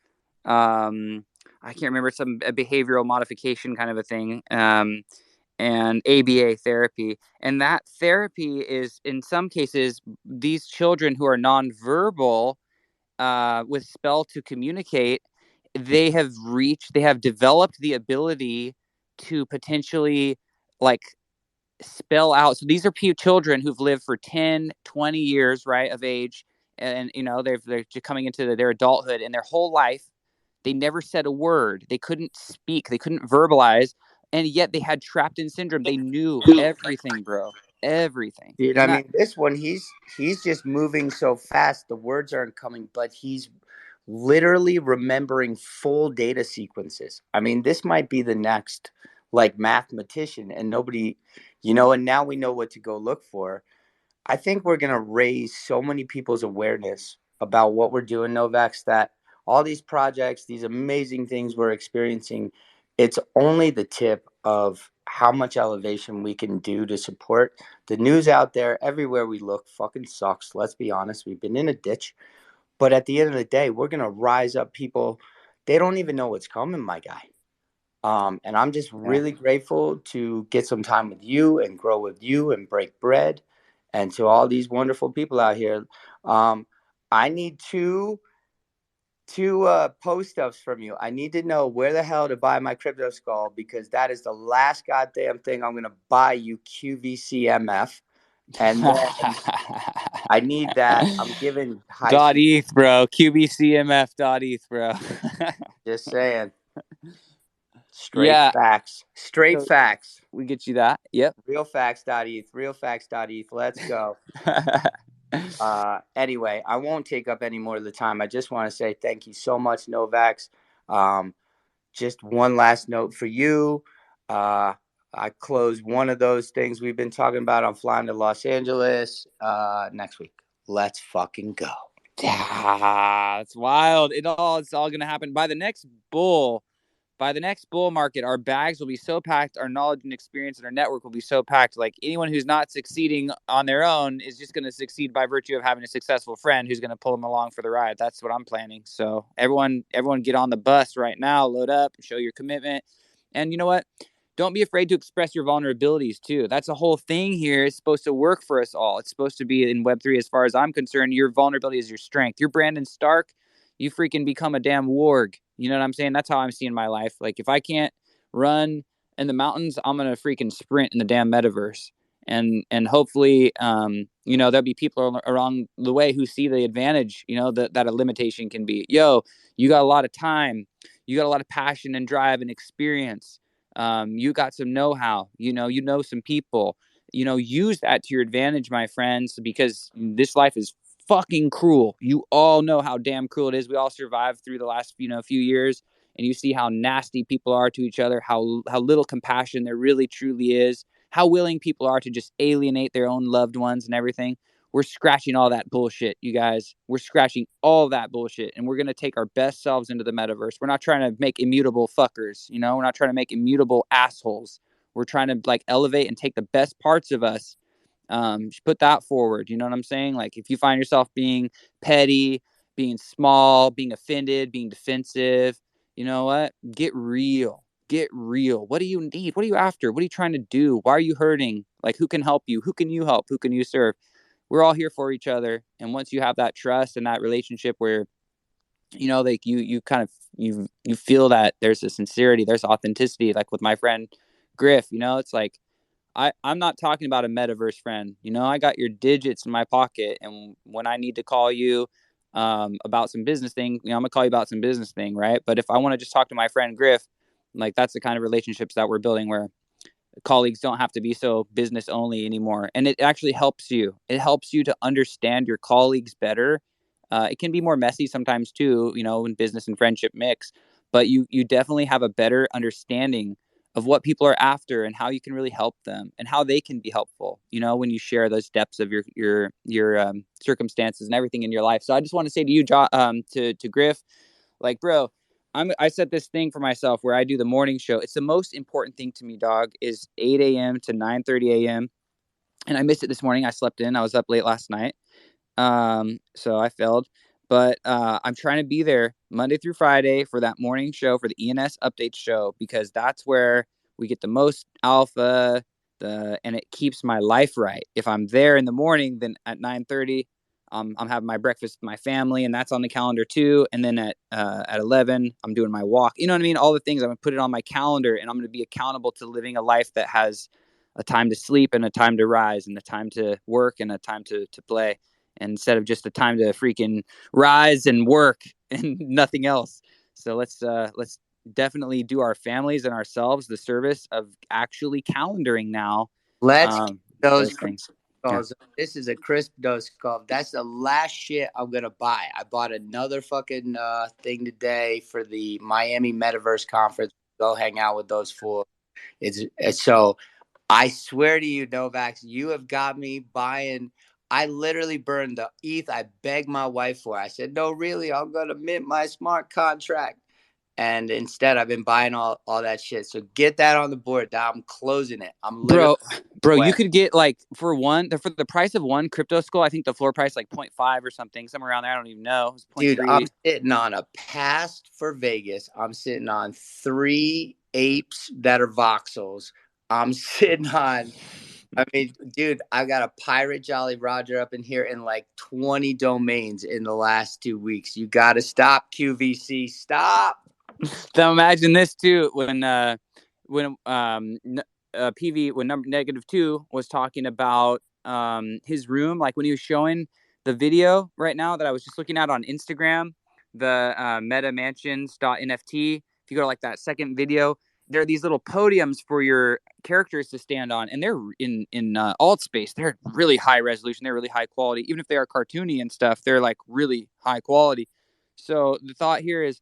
I can't remember, a behavioral modification kind of a thing, and ABA therapy. And that therapy is, in some cases, these children who are nonverbal, with spell to communicate, they have developed the ability to potentially like spell out. So these are children who've lived for 10, 20 years, right, of age. And, they're coming into their adulthood, and their whole life, they never said a word. They couldn't speak. They couldn't verbalize. And yet they had trapped in syndrome. They knew everything, bro. Everything. Dude, I Isn't that? mean, this one, he's just moving so fast, the words aren't coming, but he's literally remembering full data sequences. I mean, this might be the next like mathematician, and nobody, and now we know what to go look for. I think we're going to raise so many people's awareness about what we're doing, n0vax, that all these projects, these amazing things we're experiencing, it's only the tip of how much elevation we can do to support. The news out there, everywhere we look, fucking sucks. Let's be honest. We've been in a ditch. But at the end of the day, we're going to rise up people. They don't even know what's coming, my guy. And I'm just really grateful to get some time with you and grow with you and break bread. And to all these wonderful people out here, I need two post ups from you. I need to know where the hell to buy my crypto skull, because that is the last goddamn thing I'm gonna buy you, QVCMF. And then I need that. I'm giving high .eth, bro. QBCMF.eth, bro. just saying. Straight Yeah. facts. Straight So facts. we get you that. Yep. Realfacts.eth. Realfacts.eth. Let's go. Anyway, I won't take up any more of the time. I just want to say thank you so much, n0vax. Just one last note for you. I closed one of those things we've been talking about. I'm flying to Los Angeles next week. Let's fucking go. Yeah, it's wild. It's all gonna happen by the next bull. By the next bull market, our bags will be so packed, our knowledge and experience and our network will be so packed. Like, anyone who's not succeeding on their own is just going to succeed by virtue of having a successful friend who's going to pull them along for the ride. That's what I'm planning. So everyone get on the bus right now, load up, show your commitment. And you know what? Don't be afraid to express your vulnerabilities too. That's a whole thing here. It's supposed to work for us all. It's supposed to be in Web3, as far as I'm concerned. Your vulnerability is your strength. You're Brandon Stark. You freaking become a damn warg. You know what I'm saying? That's how I'm seeing my life. Like, if I can't run in the mountains, I'm gonna freaking sprint in the damn metaverse. And hopefully, there'll be people along the way who see the advantage, that a limitation can be. Yo, you got a lot of time, you got a lot of passion and drive and experience. You got some know-how, some people, use that to your advantage, my friends, because this life is fucking cruel. You all know how damn cruel it is. We all survived through the last, few years, and you see how nasty people are to each other, how little compassion there really truly is, how willing people are to just alienate their own loved ones and everything. We're scratching all that bullshit, you guys. We're scratching all that bullshit, and we're going to take our best selves into the metaverse. We're not trying to make immutable fuckers, we're not trying to make immutable assholes. We're trying to elevate and take the best parts of us, put that forward. You know what I'm saying? Like, if you find yourself being petty, being small, being offended, being defensive, you know what? Get real. Get real. What do you need? What are you after? What are you trying to do? Why are you hurting? Like, who can help you? Who can you help? Who can you serve? We're all here for each other. And once you have that trust and that relationship where, like you kind of, you feel that there's a sincerity, there's authenticity, like with my friend Griff, it's like, I'm not talking about a metaverse friend. I got your digits in my pocket. And when I need to call you about some business thing, I'm going to call you about some business thing, right? But if I want to just talk to my friend Griff, like, that's the kind of relationships that we're building, where colleagues don't have to be so business only anymore. And it actually helps you. It helps you to understand your colleagues better. It can be more messy sometimes too, when business and friendship mix, but you definitely have a better understanding of what people are after and how you can really help them and how they can be helpful, when you share those depths of your circumstances and everything in your life. So I just want to say to you, to Griff, like, bro, I set this thing for myself where I do the morning show. It's the most important thing to me, dog, is 8 a.m. to 9:30 a.m. And I missed it this morning. I slept in. I was up late last night. So I failed. But I'm trying to be there Monday through Friday for that morning show, for the ENS update show, because that's where we get the most alpha, and it keeps my life right. If I'm there in the morning, then at 9:30, I'm having my breakfast with my family, and that's on the calendar too. And then at 11, I'm doing my walk. You know what I mean? All the things, I'm gonna put it on my calendar, and I'm gonna be accountable to living a life that has a time to sleep and a time to rise and a time to work and a time to play, instead of just a time to freaking rise and work and nothing else. So let's definitely do our families and ourselves the service of actually calendaring now. Let's Those things. Yeah. This is a CryptoSkulls. That's the last shit I'm gonna buy. I bought another fucking thing today for the Miami Metaverse conference. Go hang out with those fools. It's so. I swear to you, n0vax, you have got me buying. I literally burned the ETH I begged my wife for. I said, no, really, I'm going to mint my smart contract. And instead, I've been buying all that shit. So get that on the board. Now I'm closing it. I'm literally bro, you could get like for the price of one CryptoSkull, I think the floor price like 0.5 or something, somewhere around there. I don't even know. Dude, I'm sitting on a pass for Vegas. I'm sitting on 3 apes that are voxels. I'm sitting on, I mean, dude, I got a pirate Jolly Roger up in here and like 20 domains in the last 2 weeks. You got to stop, QVC. Stop. So imagine this too, when PV, when number -2 was talking about his room, like when he was showing the video right now that I was just looking at on Instagram, the metamansions.nft. If you go to like that second video, there are these little podiums for your characters to stand on, and they're in alt space. They're really high resolution. They're really high quality. Even if they are cartoony and stuff, they're like really high quality. So the thought here is,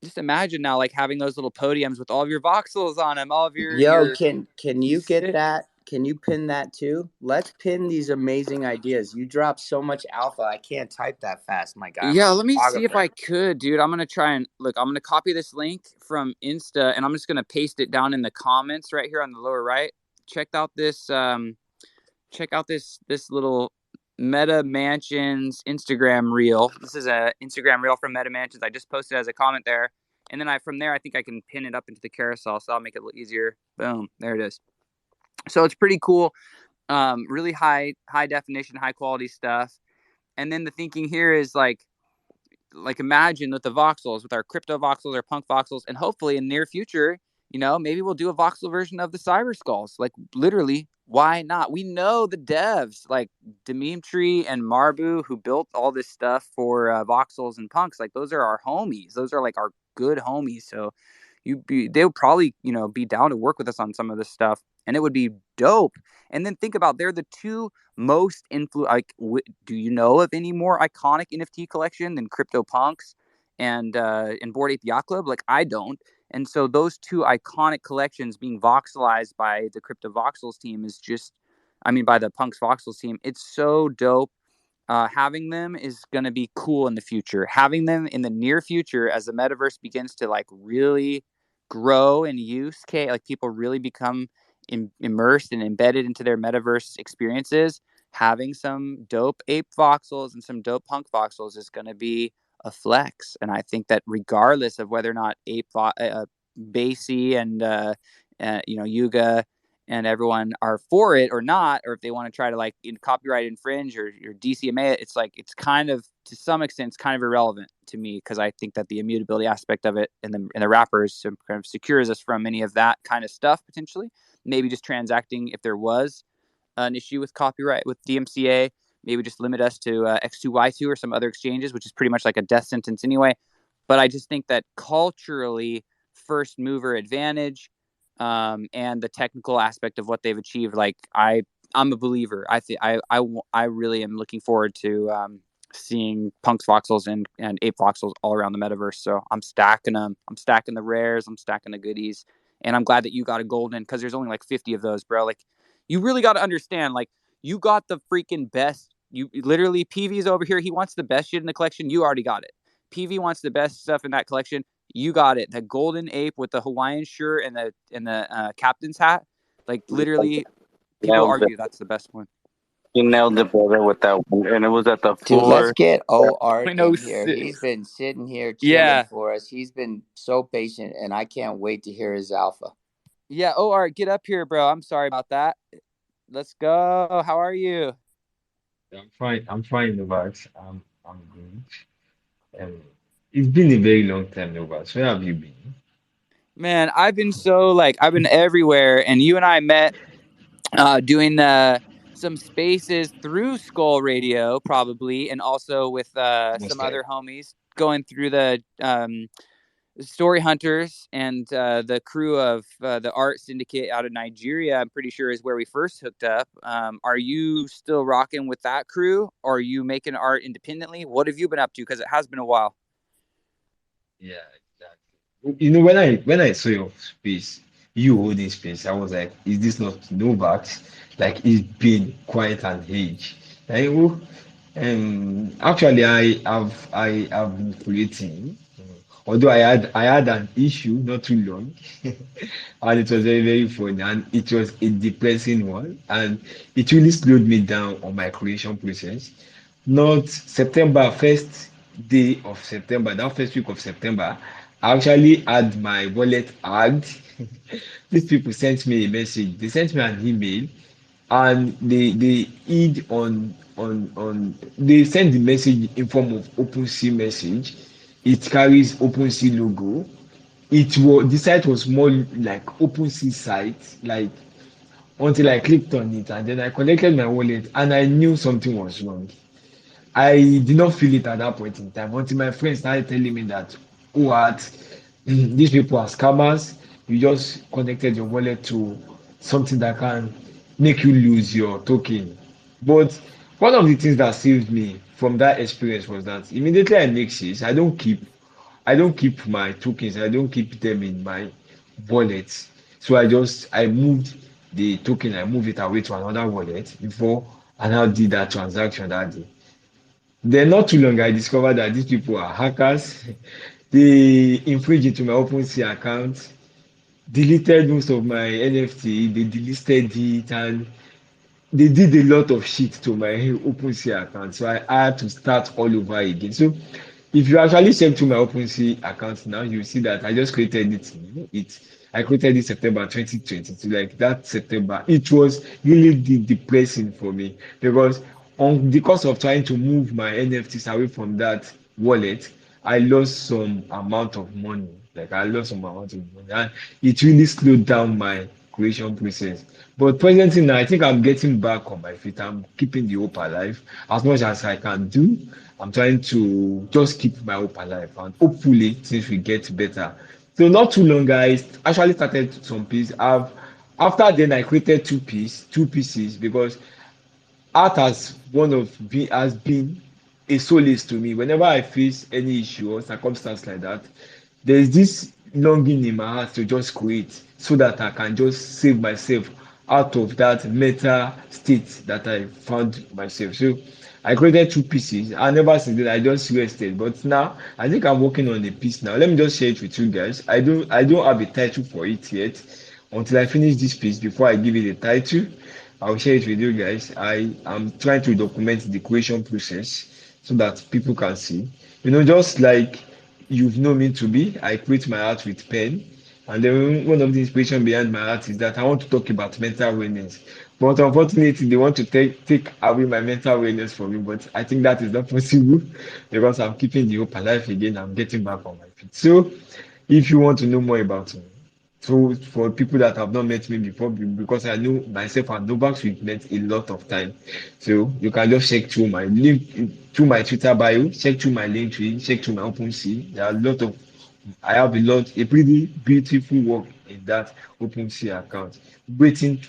just imagine now, like having those little podiums with all of your voxels on them, all of your. Can you get that? Can you pin that too? Let's pin these amazing ideas. You drop so much alpha. I can't type that fast, my guy. Yeah, let me see if I could, dude. I'm gonna try and look. I'm gonna copy this link from Insta, and I'm just gonna paste it down in the comments right here on the lower right. Check out this. Check out this little Meta Mansions Instagram reel. This is a Instagram reel from Meta Mansions. I just posted as a comment there, and then from there I think I can pin it up into the carousel, so I'll make it a little easier. Boom, there it is. So it's pretty cool. Really high definition, high quality stuff. And then the thinking here is like imagine with the voxels, with our crypto voxels, our punk voxels, and hopefully in near future, maybe we'll do a voxel version of the cyber skulls. Like literally, why not? We know the devs like Dimitri and Marbu, who built all this stuff for voxels and punks. Like those are our homies. Those are like our good homies. So they'll probably be down to work with us on some of this stuff, and it would be dope. And then think about, they're the two most do you know of any more iconic NFT collection than CryptoPunks and Bored Ape Yacht Club? Like I don't. And so those two iconic collections being voxelized by the Crypto Voxels team is just, by the Punks Voxels team, it's so dope. Having them is going to be cool in the future. Having them in the near future, as the metaverse begins to like really grow in use case, like people really become immersed and embedded into their metaverse experiences, having some dope ape voxels and some dope punk voxels is going to be a flex. And I think that regardless of whether or not Basie and Yuga and everyone are for it or not, or if they want to try to like copyright infringe or DCMA it, it's kind of, to some extent, it's kind of irrelevant to me, because I think that the immutability aspect of it and the wrappers kind of secures us from any of that kind of stuff potentially. Maybe just transacting, if there was an issue with copyright with DMCA, maybe just limit us to X2Y2 or some other exchanges, which is pretty much like a death sentence anyway. But I just think that culturally, first mover advantage, and the technical aspect of what they've achieved, like I'm a believer. I really am looking forward to seeing punks voxels and ape voxels all around the metaverse. So I'm stacking them. I'm stacking the rares. I'm stacking the goodies. And I'm glad that you got a golden, because there's only like 50 of those, bro. Like, you really got to understand, like, you got the freaking best. You literally, PV's over here. He wants the best shit in the collection. You already got it. PV wants the best stuff in that collection. You got it. The golden ape with the Hawaiian shirt and the captain's hat. Like literally, people argue that's the best one. You nailed it, brother, with that one. And it was at the Dude, let's floor. get Art in here. 0.06. He's been sitting here chilling Yeah. for us. He's been so patient, and I can't wait to hear his alpha. Yeah. Oh, Art, get up here, bro. I'm sorry about that. Let's go. How are you? I'm fine. I'm fine, Novak. I'm good. Um, it's been a very long time, Novak. Where have you been? Man, I've been everywhere, and you and I met doing some spaces through Skull Radio, probably, and also with some Most other like, homies going through the Story Hunters and the crew of the Art Syndicate out of Nigeria. I'm pretty sure is where we first hooked up. Are you still rocking with that crew, or are you making art independently? What have you been up to? Because it has been a while. yeah, exactly. You know, when I saw your space, you holding space, I was like, is this not Novak? Like it's been quiet and age. Like, oh, actually, I have been creating. Although I had an issue not too long, and it was very very funny, and it was a depressing one, and it really slowed me down on my creation process. Not September, first day of September, that first week of September, I actually had my wallet hacked. These people sent me a message. They sent me an email, and they hid they send the message in form of OpenSea message. It carries OpenSea logo. The site was more like OpenSea site, like until I clicked on it, and then I connected my wallet and I knew something was wrong. I did not feel it at that point in time until my friends started telling me that, oh, what, these people are scammers. You just connected your wallet to something that can make you lose your token. But one of the things that saved me from that experience was that immediately I make sales, I don't keep my tokens, I don't keep them in my wallet. So I moved the token, I moved it away to another wallet before I now did that transaction that day. Then not too long, I discovered that these people are hackers. They infringed into my OpenSea account, deleted most of my NFT, they delisted it, and they did a lot of shit to my OpenSea account. So I had to start all over again. So if you actually check to my OpenSea account now, you see that I just created it. I created it September 2022. Like that September, it was really depressing for me because on the course of trying to move my NFTs away from that wallet, I lost some amount of money. Like I lost some amount of money, and it really slowed down my creation process. But presently now, I think I'm getting back on my feet. I'm keeping the hope alive as much as I can do. I'm trying to just keep my hope alive, and hopefully things will get better. So not too long, guys. Actually started some piece. After then I created two pieces because art has been a solace to me whenever I face any issue or circumstance like that. There's this longing in my heart to just create so that I can just save myself out of that mental state that I found myself. So I created two pieces, and ever since then I just rested. But now I think I'm working on a piece now. Let me just share it with you guys. I don't have a title for it yet until I finish this piece before I give it a title. I'll share it with you guys. I am trying to document the creation process so that people can see. Just like you've known me to be, I create my art with pen. And then one of the inspiration behind my art is that I want to talk about mental wellness. But unfortunately, they want to take away my mental wellness from me. But I think that is not possible because I'm keeping the hope alive again. I'm getting back on my feet. So if you want to know more about me, so for people that have not met me before, because I know myself and Novak, we've met a lot of time. So you can just check through my link, through my Twitter bio, check through my link tree, check through my OpenSea. I have a pretty beautiful work in that OpenSea account, waiting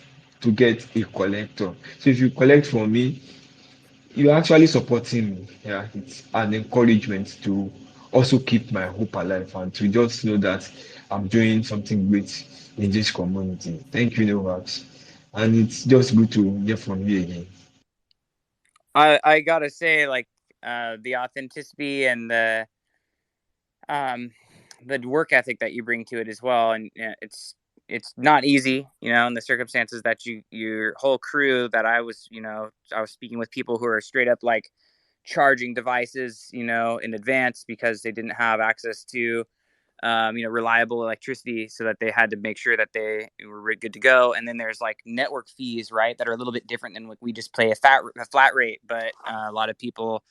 to get a collector. So if you collect from me, you're actually supporting me. Yeah, it's an encouragement to also keep my hope alive and to just know that I'm doing something great in this community. Thank you, Novax. And it's just good to hear from you again. I gotta say, like, the authenticity and um the work ethic that you bring to it as well, and it's it's not easy, you know, in the circumstances that your whole crew that I was, you know, I was speaking with people who are straight up like charging devices, you know, in advance because they didn't have access to, you know, reliable electricity, so that they had to make sure that they were good to go. And then there's like network fees, right, that are a little bit different than what we just pay a flat rate. But a lot of people,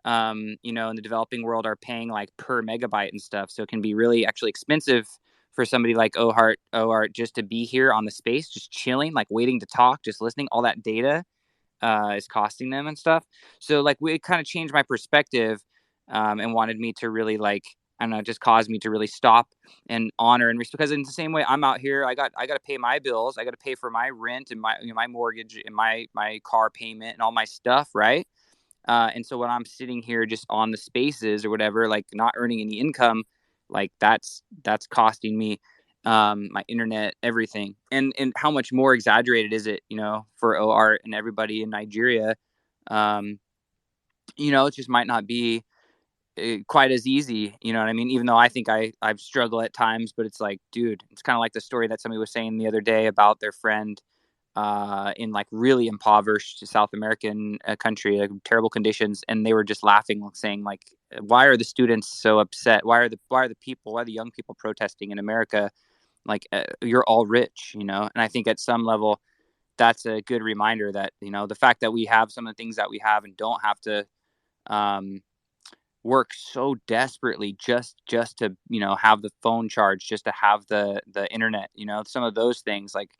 you know, in the developing world are paying like per megabyte and stuff. So it can be really actually expensive for somebody like Ohart just to be here on the space, just chilling, like waiting to talk, just listening. All that data is costing them and stuff. So like it kind of changed my perspective, and wanted me to really like, I don't know, just caused me to really stop and honor and respect. Because in the same way, I'm out here, I got to pay my bills, I got to pay for my rent and my, you know, my mortgage and my car payment and all my stuff, right? And so when I'm sitting here just on the spaces or whatever, like not earning any income, like that's costing me my internet, everything. And how much more exaggerated is it, you know, for OART and everybody in Nigeria? Um, you know, it just might not be quite as easy, you know what I mean? Even though I think I've struggled at times, but it's like, dude, it's kind of like the story that somebody was saying the other day about their friend in like really impoverished South American country, like terrible conditions, and they were just laughing, saying like, "Why are the students so upset? Why are the people? Why are the young people protesting in America? Like, you're all rich, you know." And I think at some level, that's a good reminder that, you know, the fact that we have some of the things that we have and don't have to um, work so desperately just to, you know, have the phone charged, just to have the internet, you know, some of those things, like,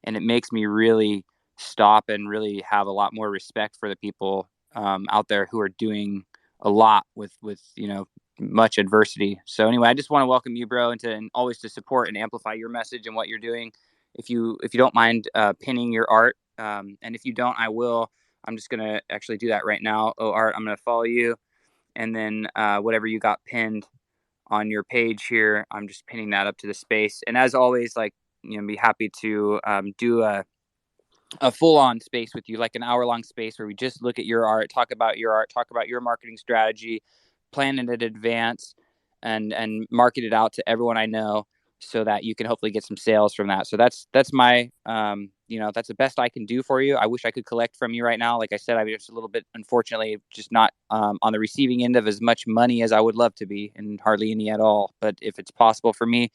and it makes me really stop and really have a lot more respect for the people out there who are doing a lot with, you know, much adversity. So anyway, I just want to welcome you, bro, and always to support and amplify your message and what you're doing. If you don't mind pinning your art, and if you don't, I will. I'm just gonna actually do that right now. Oh, Art, I'm gonna follow you, and then whatever you got pinned on your page here, I'm just pinning that up to the space. And as always, like, you know, be happy to do a full-on space with you, like an hour-long space where we just look at your art, talk about your marketing strategy, plan it in advance, and market it out to everyone I know, so that you can hopefully get some sales from that. So that's my you know, that's the best I can do for you. I wish I could collect from you right now. Like I said, I'm just a little bit, unfortunately, just not on the receiving end of as much money as I would love to be, and hardly any at all. But if it's possible for me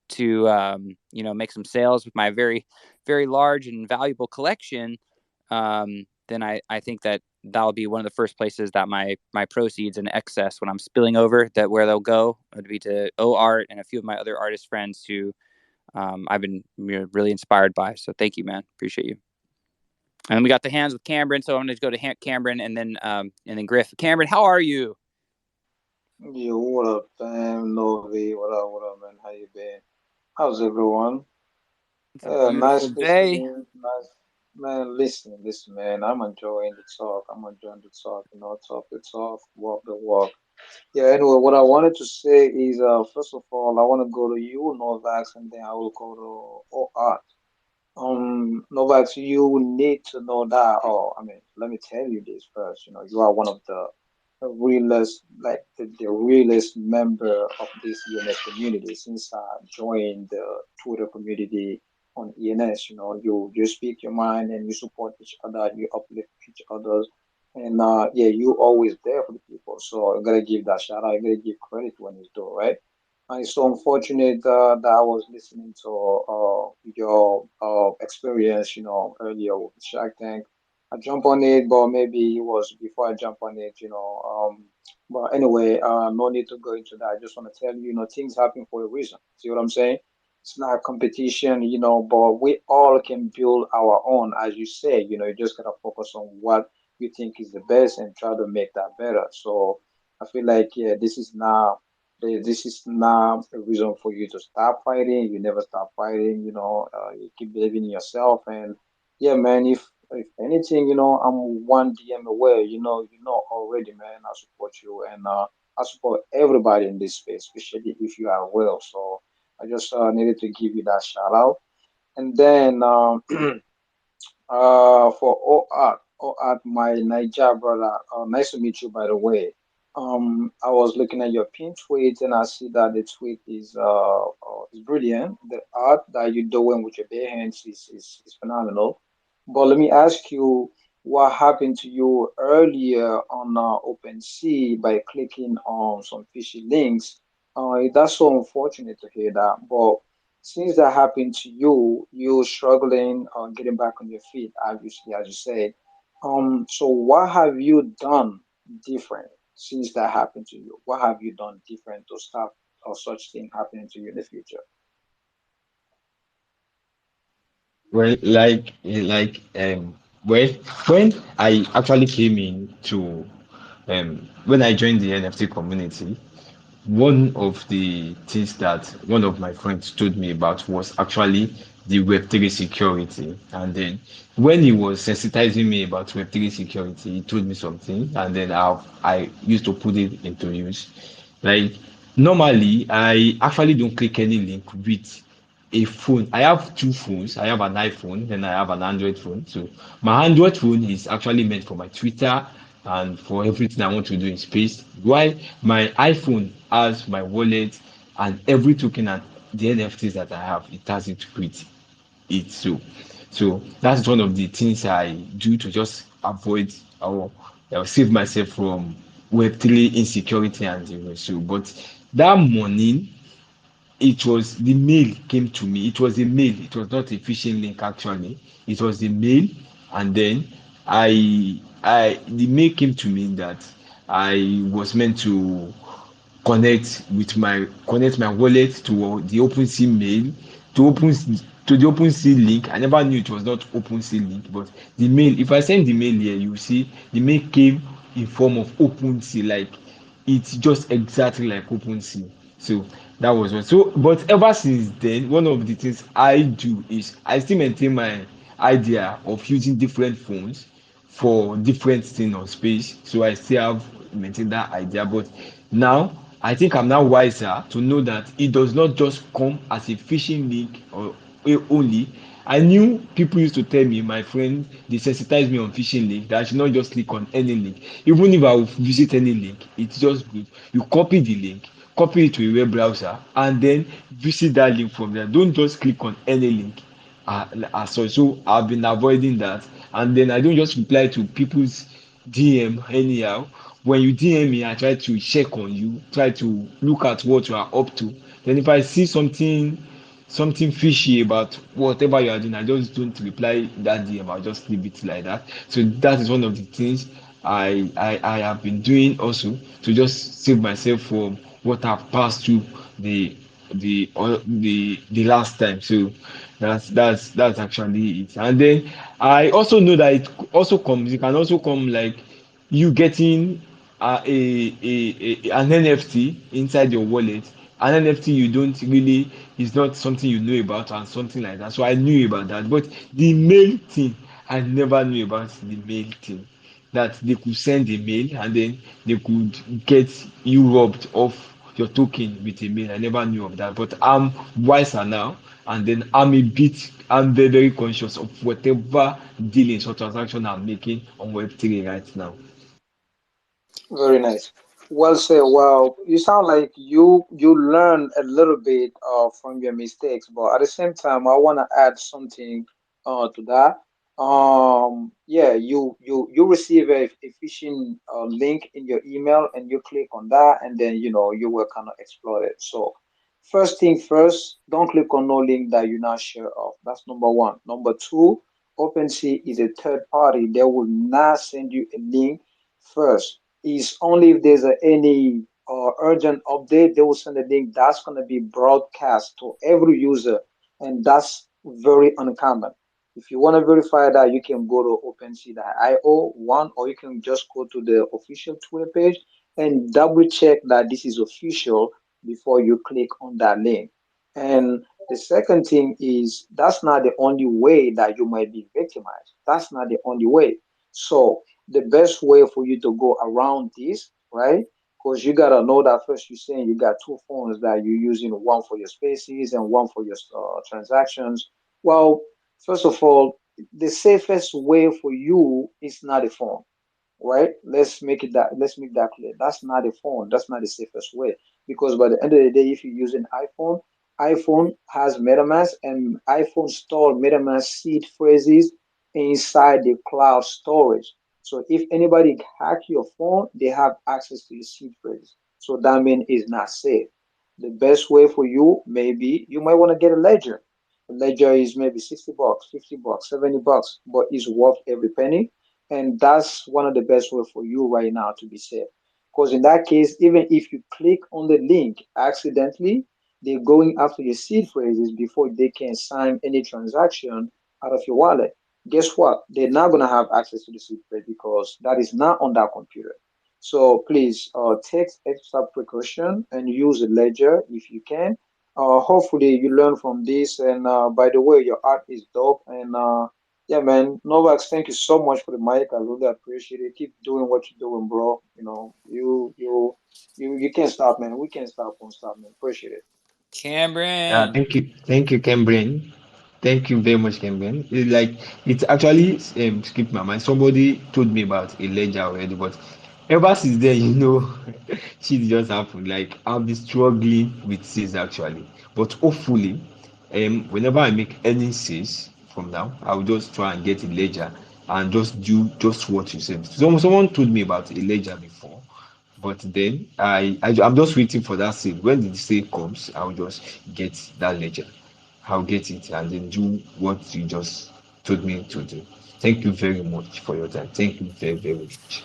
to you know, make some sales with my very, very large and valuable collection, then I think that that'll be one of the first places that my proceeds and excess, when I'm spilling over, that where they'll go would be to OArt and a few of my other artist friends who I've been, you know, really inspired by. So thank you, man. Appreciate you. And then we got the hands with Cameron, so I'm going to go to Cameron and then Griff. Cameron, how are you? Yo, what up, fam? Novi, what up, man? How you been? How's everyone? It's a beautiful Nice day. listening. Nice, man. Listen, man. I'm enjoying the talk. I'm enjoying the talk. You know, talk the talk, walk the walk. Yeah. Anyway, what I wanted to say is, first of all, I want to go to you, Novax, and then I will go to OR. Novak, you need to know that. Oh, I mean, let me tell you this first. You know, you are one of the realest, like the realest member of this ENS community since I joined the Twitter community on ENS. You know, you speak your mind and you support each other, you uplift each other, and yeah, you always there for the people. So I gotta give that shout out. I gotta give credit when it's due, right? It's so unfortunate that I was listening to your experience, you know, earlier with Shark Tank. I jump on it, but maybe it was before I jump on it, you know. But anyway, no need to go into that. I just want to tell you, you know, things happen for a reason. See what I'm saying? It's not a competition, you know, but we all can build our own, as you say. You know, you just gotta focus on what you think is the best and try to make that better. So I feel like, yeah, this is not a reason for you to stop fighting. You never stop fighting. You know, you keep believing in yourself. And yeah, man, if anything, you know, I'm one DM away. You know already, man. I support you, and I support everybody in this space, especially if you are well. So I just needed to give you that shout out. And then for all art, my Niger brother, nice to meet you, by the way. I was looking at your pin tweet and I see that the tweet is brilliant. The art that you're doing with your bare hands is phenomenal. But let me ask you, what happened to you earlier on OpenSea by clicking on some fishy links? That's so unfortunate to hear that. But since that happened to you, you're struggling getting back on your feet, obviously, as you said. So what have you done different since that happened to you? What have you done different to stop or such thing happening to you in the future? Well, well, when I actually came in to when I joined the NFT community, one of the things that one of my friends told me about was actually the Web3 security. And then when he was sensitizing me about Web3 security, he told me something, and then I used to put it into use. Like normally, I actually don't click any link with a phone. I have two phones. I have an iPhone, then I have an Android phone. So my Android phone is actually meant for my Twitter and for everything I want to do in space. While my iPhone has my wallet and every token and the NFTs that I have, it has it with it. So that's one of the things I do to just avoid or save myself from Web3 insecurity and the rest. So, but that morning it was the mail came to me. It was a mail. It was not a phishing link actually. It was a mail, and then I the mail came to me that I was meant to connect my wallet to the OpenSea mail to open to the OpenSea link. I never knew it was not OpenSea link, but the mail. If I send the mail here, you see the mail came in form of OpenSea, like it's just exactly like OpenSea. So that was what. So, but ever since then, one of the things I do is I still maintain my idea of using different phones for different things on space. So I still have maintained that idea. But now I think I'm now wiser to know that it does not just come as a phishing link or only. I knew people used to tell me, my friend, they sensitized me on phishing link that I should not just click on any link. Even if I will visit any link, it's just good. You copy the link, copy it to a web browser, and then visit that link from there. Don't just click on any link so I've been avoiding that, and then I don't just reply to people's DM anyhow. When you DM me, I try to check on you, try to look at what you are up to. Then if I see something fishy about whatever you are doing, I just don't reply that DM. I'll just leave it like that. So that is one of the things I have been doing also to just save myself from what I've passed through the the last time. So that's actually it. And then I also know that it can also come like you getting an NFT inside your wallet. An NFT you don't really is not something you know about and something like that. So I knew about that, but the mail thing I never knew about the mail thing, that they could send a mail and then they could get you robbed of your token with a mail. I never knew of that, but I'm wiser now, and then I'm very, very conscious of whatever dealings or transaction I'm making on Web3 right now. Very nice. Well said. Well, you sound like you learn a little bit from your mistakes, but at the same time, I want to add something to that. Yeah, you receive a phishing link in your email, and you click on that, and then you will kind of explode it. So, first thing first, don't click on no link that you're not sure of. That's number one. Number two, OpenSea is a third party. They will not send you a link first. Is only if there's any urgent update, they will send a link that's going to be broadcast to every user, and that's very uncommon. If you want to verify that, you can go to OpenSea.io one, or you can just go to the official Twitter page and double check that this is official before you click on that link. And the second thing is that's not the only way that you might be victimized. That's not the only way. So the best way for you to go around this, right? Because you gotta know that first you're saying you got two phones that you're using, one for your spaces and one for your transactions. Well, first of all, the safest way for you is not a phone. right? Let's make that clear. That's not a phone. That's not the safest way. Because by the end of the day, if you use an iPhone has MetaMask, and iPhone store MetaMask seed phrases inside the cloud storage. So if anybody hack your phone, they have access to your seed phrases. So that means it's not safe. The best way for you, maybe you might want to get a ledger. A ledger is maybe $60, $50, $70, but it's worth every penny. And that's one of the best way for you right now to be safe. Because in that case, even if you click on the link accidentally, they're going after your seed phrases before they can sign any transaction out of your wallet. Guess what? They're not going to have access to the seed phrase because that is not on that computer. So please take extra precaution and use a ledger if you can. Hopefully you learn from this. And by the way, your art is dope. And yeah, man, Novax, thank you so much for the mic. I really appreciate it. Keep doing what you're doing, bro. You can't stop, man. We can't stop, won't stop, man. Appreciate it. Yeah, Cameron. thank you, Cambrian. Thank you very much, Cambrian. It actually skipped my mind. Somebody told me about a ledger already, but ever since then, shit just happened. Like I've been struggling with sales actually, but hopefully, whenever I make any sales from now, I'll just try and get a ledger and just do just what you said. Someone told me about a ledger before, but then I'm just waiting for that sale. When the sale comes, I'll just get that ledger. I'll get it and then do what you just told me to do. Thank you very much for your time. Thank you very, very much.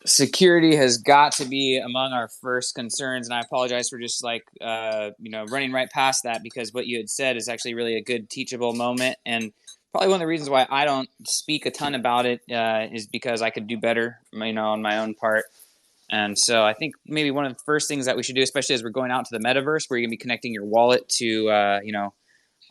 Security has got to be among our first concerns, and I apologize for just like running right past that, because what you had said is actually really a good teachable moment, and probably one of the reasons why I don't speak a ton about it is because I could do better, on my own part. And so I think maybe one of the first things that we should do, especially as we're going out to the metaverse, where you're gonna be connecting your wallet to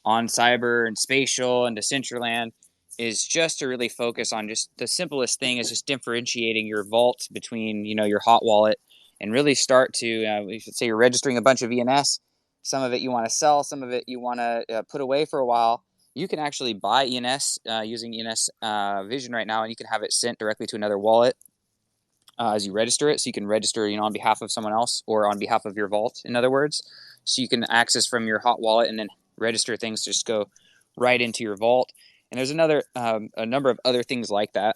on cyber and spatial and Decentraland, is just to really focus on just the simplest thing is just differentiating your vault between your hot wallet, and really start to you should say you're registering a bunch of ENS. Some of it you want to sell, some of it you want to put away for a while. You can actually buy ENS using ENS Vision right now, and you can have it sent directly to another wallet as you register it. So you can register, on behalf of someone else or on behalf of your vault, in other words. So you can access from your hot wallet and then register things to just go right into your vault. And there's a number of other things like that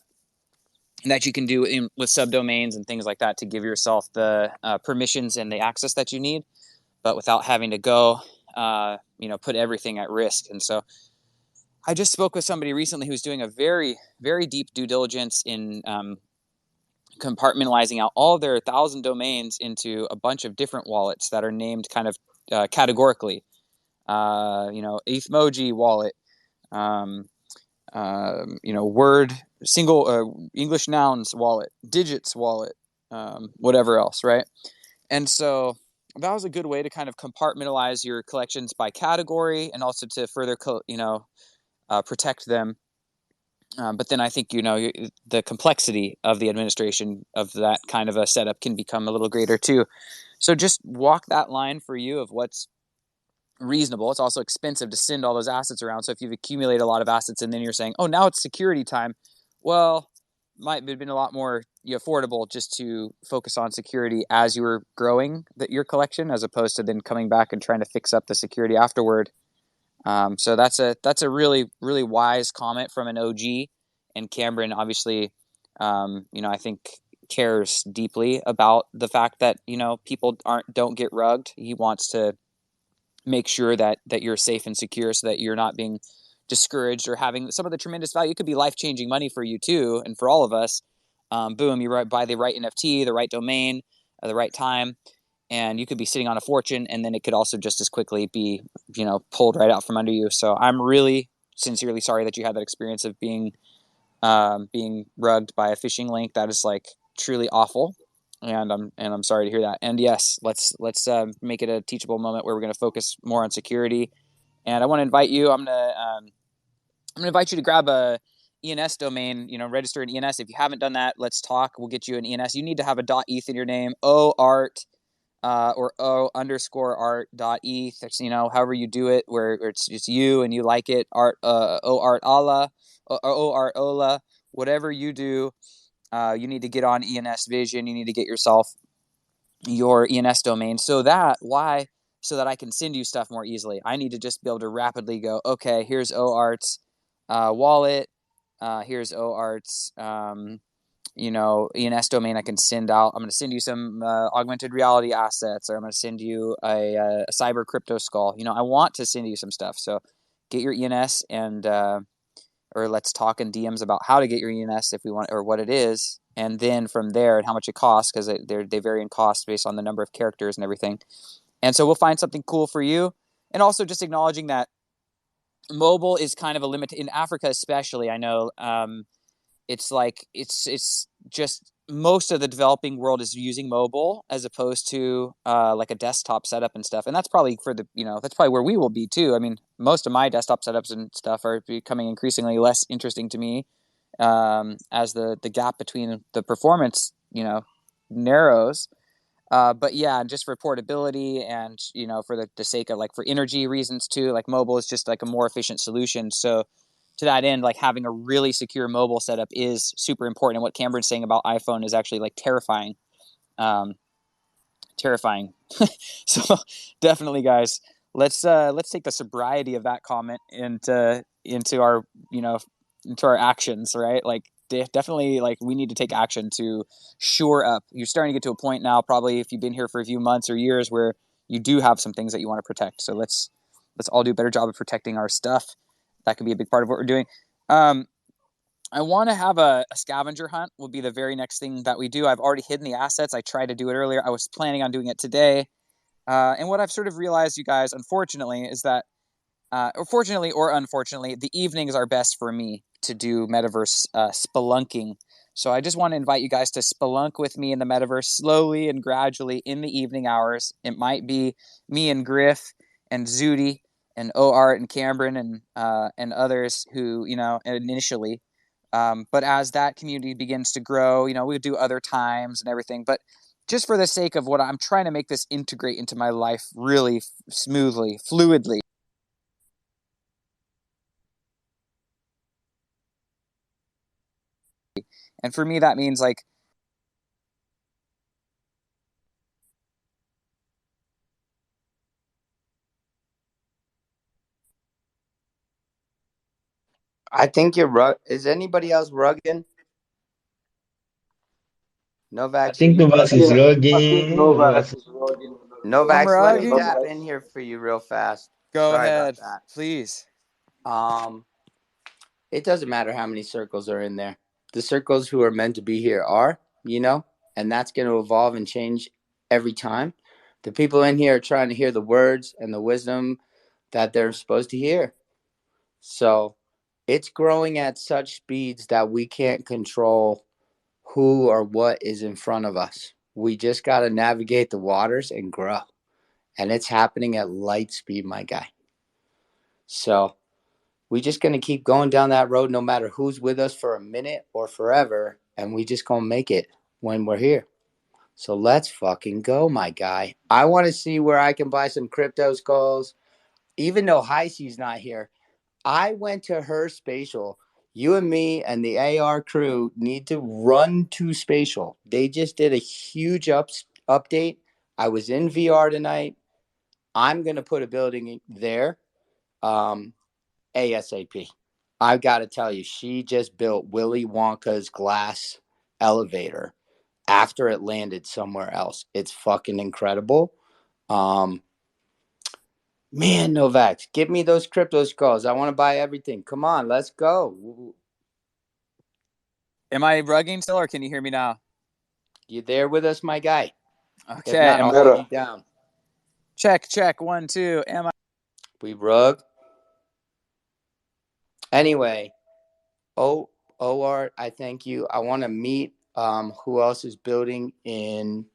that you can do with subdomains and things like that to give yourself the permissions and the access that you need, but without having to go, put everything at risk. And so I just spoke with somebody recently who's doing a very, very deep due diligence in compartmentalizing out all their 1,000 domains into a bunch of different wallets that are named kind of categorically. Ethmoji wallet, word single English nouns wallet, digits wallet, whatever else, right? And so that was a good way to kind of compartmentalize your collections by category, and also to further protect them. But then I think the complexity of the administration of that kind of a setup can become a little greater too. So just walk that line for you of what's reasonable. It's also expensive to send all those assets around. So if you've accumulated a lot of assets and then you're saying, oh, now it's security time, well, might have been a lot more affordable just to focus on security as you were growing your collection, as opposed to then coming back and trying to fix up the security afterward. So that's a really, really wise comment from an OG, and Cameron obviously, I think cares deeply about the fact that people don't get rugged. He wants to make sure that you're safe and secure, so that you're not being discouraged or having some of the tremendous value. It could be life-changing money for you too, and for all of us. Boom, you buy the right NFT, the right domain, at the right time, and you could be sitting on a fortune, and then it could also just as quickly be pulled right out from under you. So I'm really sincerely sorry that you had that experience of being rugged by a phishing link. That is like truly awful, and I'm sorry to hear that. And yes, let's make it a teachable moment where we're going to focus more on security. And I want to invite you. I'm gonna invite you to grab a ENS domain, register an ENS. If you haven't done that, let's talk. We'll get you an ENS. You need to have a .eth in your name, OArt, or O_art.eth. That's, however you do it, where it's you and you like it, art, OArt Allah, or OArt Ola, whatever you do. you need to get on ENS Vision. You need to get yourself your ENS domain. So that I can send you stuff more easily. I need to just be able to rapidly go, okay, here's OArt's wallet. Here's OArt's ENS domain I can send out. I'm going to send you some augmented reality assets, or I'm going to send you a cyber crypto skull. I want to send you some stuff. So get your ENS and or let's talk in DMs about how to get your ENS if we want, or what it is, and then from there and how much it costs, because they vary in cost based on the number of characters and everything. And so we'll find something cool for you, and also just acknowledging that mobile is kind of a limit in Africa, especially. I know it's like it's just most of the developing world is using mobile as opposed to like a desktop setup and stuff, and that's probably that's probably where we will be too. I mean, most of my desktop setups and stuff are becoming increasingly less interesting to me as the gap between the performance narrows. But yeah, just for portability and for the sake of like for energy reasons too, like mobile is just like a more efficient solution. So to that end, like having a really secure mobile setup is super important. And what Cameron's saying about iPhone is actually like terrifying. Um, terrifying. So definitely, guys, let's take the sobriety of that comment into our into our actions, right? Like definitely, like we need to take action to shore up. You're starting to get to a point now, probably if you've been here for a few months or years, where you do have some things that you want to protect. So let's all do a better job of protecting our stuff. That could be a big part of what we're doing. I want to have a scavenger hunt will be the very next thing that we do. I've already hidden the assets. I tried to do it earlier. I was planning on doing it today. And what I've sort of realized, you guys, unfortunately, is that, or fortunately or unfortunately, the evenings are best for me to do Metaverse spelunking. So I just want to invite you guys to spelunk with me in the Metaverse slowly and gradually in the evening hours. It might be me and Griff and Zudi and OArt and Cameron and others who, initially. But as that community begins to grow, we do other times and everything. But just for the sake of what I'm trying to make this integrate into my life really smoothly, fluidly. And for me, that means like, I think you're rug. Is anybody else rugging? I Novax, are think you Novas is rugging? Yeah, I think logging. Novax Novas. is logging in as well. I'm Novax, let me rugging. tap Novax. in here for you real fast. Go Sorry about ahead, that. please. Um, it doesn't matter how many circles are in there. The circles who are meant to be here are, and that's going to evolve and change every time. The people in here are trying to hear the words and the wisdom that they're supposed to hear. So it's growing at such speeds that we can't control who or what is in front of us. We just got to navigate the waters and grow. And it's happening at light speed, my guy. So we just going to keep going down that road no matter who's with us for a minute or forever. And we just going to make it when we're here. So let's fucking go, my guy. I want to see where I can buy some crypto skulls. Even though Heisey's not here, I went to her spatial. You and me and the AR crew need to run to spatial. They just did a huge update. I was in VR tonight. I'm going to put a building there ASAP. I've got to tell you, she just built Willy Wonka's glass elevator after it landed somewhere else. It's fucking incredible. Man, Novax, give me those crypto skulls. I want to buy everything. Come on, let's go. Am I rugging still, or can you hear me now? You there with us, my guy? If Okay. not, I'll hold Better. you down. Check 1 2. Am I? We rug. Anyway, Art, I thank you. I want to meet who else is building in.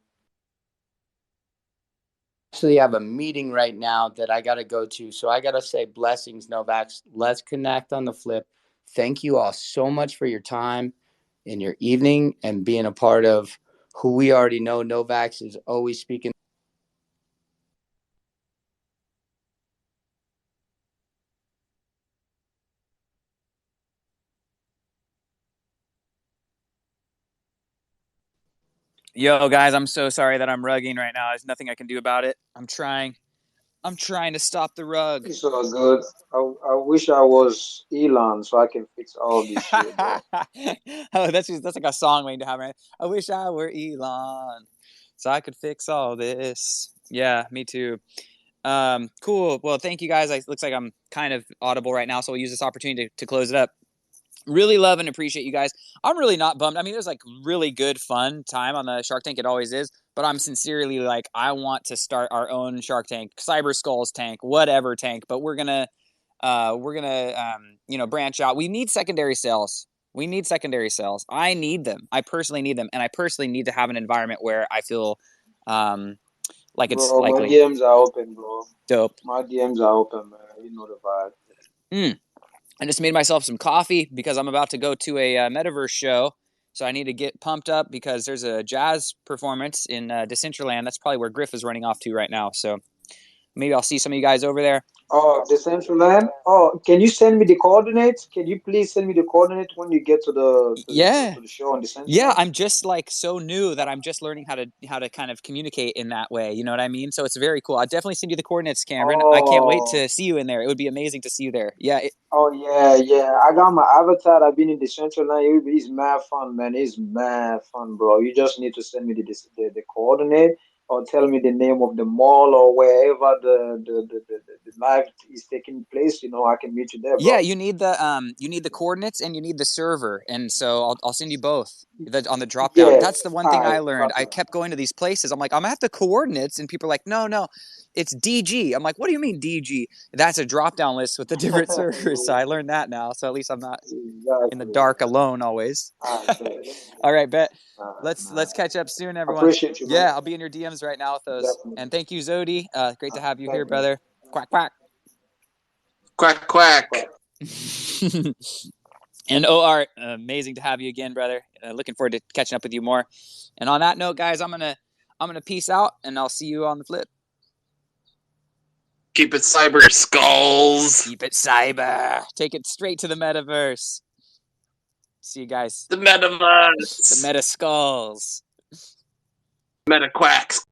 Actually, have a meeting right now that I got to go to. So I got to say blessings, Novax. Let's connect on the flip. Thank you all so much for your time in your evening and being a part of who we already know. Novax is always speaking. Yo, guys, I'm so sorry that I'm rugging right now. There's nothing I can do about it. I'm trying to stop the rug. It's all good. I wish I was Elon so I can fix all this shit, bro. Oh, that's like a song waiting to happen. Right? I wish I were Elon so I could fix all this. Yeah, me too. Cool. Well, thank you guys. It looks like I'm kind of audible right now, so we'll use this opportunity to close it up. Really love and appreciate you guys. I'm really not bummed. I mean, it was like really good, fun time on the Shark Tank. It always is. But I'm sincerely like, I want to start our own Shark Tank, Cyber Skulls tank, whatever tank. But we're gonna branch out. We need secondary sales. I need them. I personally need them, and I personally need to have an environment where I feel like it's Bro, my likely. DMs are open, bro. Dope. My DMs are open, man. You know the vibe. I just made myself some coffee because I'm about to go to a Metaverse show. So I need to get pumped up because there's a jazz performance in Decentraland. That's probably where Griff is running off to right now. So maybe I'll see some of you guys over there. Oh, Decentraland. Oh, can you send me the coordinates? Can you please send me the coordinates when you get to the show on Decentraland? Yeah, I'm just like so new that I'm just learning how to kind of communicate in that way. You know what I mean? So it's very cool. I'll definitely send you the coordinates, Cameron. I can't wait Oh, to see you in there. It would be amazing to see you there. Yeah. oh yeah. I got my avatar. I've been in Decentraland. It's mad fun, man. It's mad fun, bro. You just need to send me the coordinate or tell me the name of the mall or wherever the live is taking place. I can meet you there, Yeah, bro. you need the coordinates and you need the server, and so I'll send you both on the drop down. Yeah. That's the one All thing right. I learned. Copy I that. kept going to these places. I'm like, I'm gonna have the coordinates, and people are like, no, it's DG. I'm like, what do you mean DG? That's a drop down list with the different servers. So I learned that now. So at least I'm not in the Exactly. dark alone always. I bet. All right, bet. Nah. Let's catch up soon, everyone. Appreciate you, man. Yeah, I'll be in your DMs right now with those. Definitely. And thank you, Zodi. Great to have you here, Thank you, man. brother. Quack quack. Quack quack. Bye. And OR, amazing to have you again, brother. Looking forward to catching up with you more. And on that note, guys, I'm gonna peace out, and I'll see you on the flip. Keep it cyber skulls. Keep it cyber. Take it straight to the metaverse. See you guys. The Metaverse. The meta skulls. Meta quacks.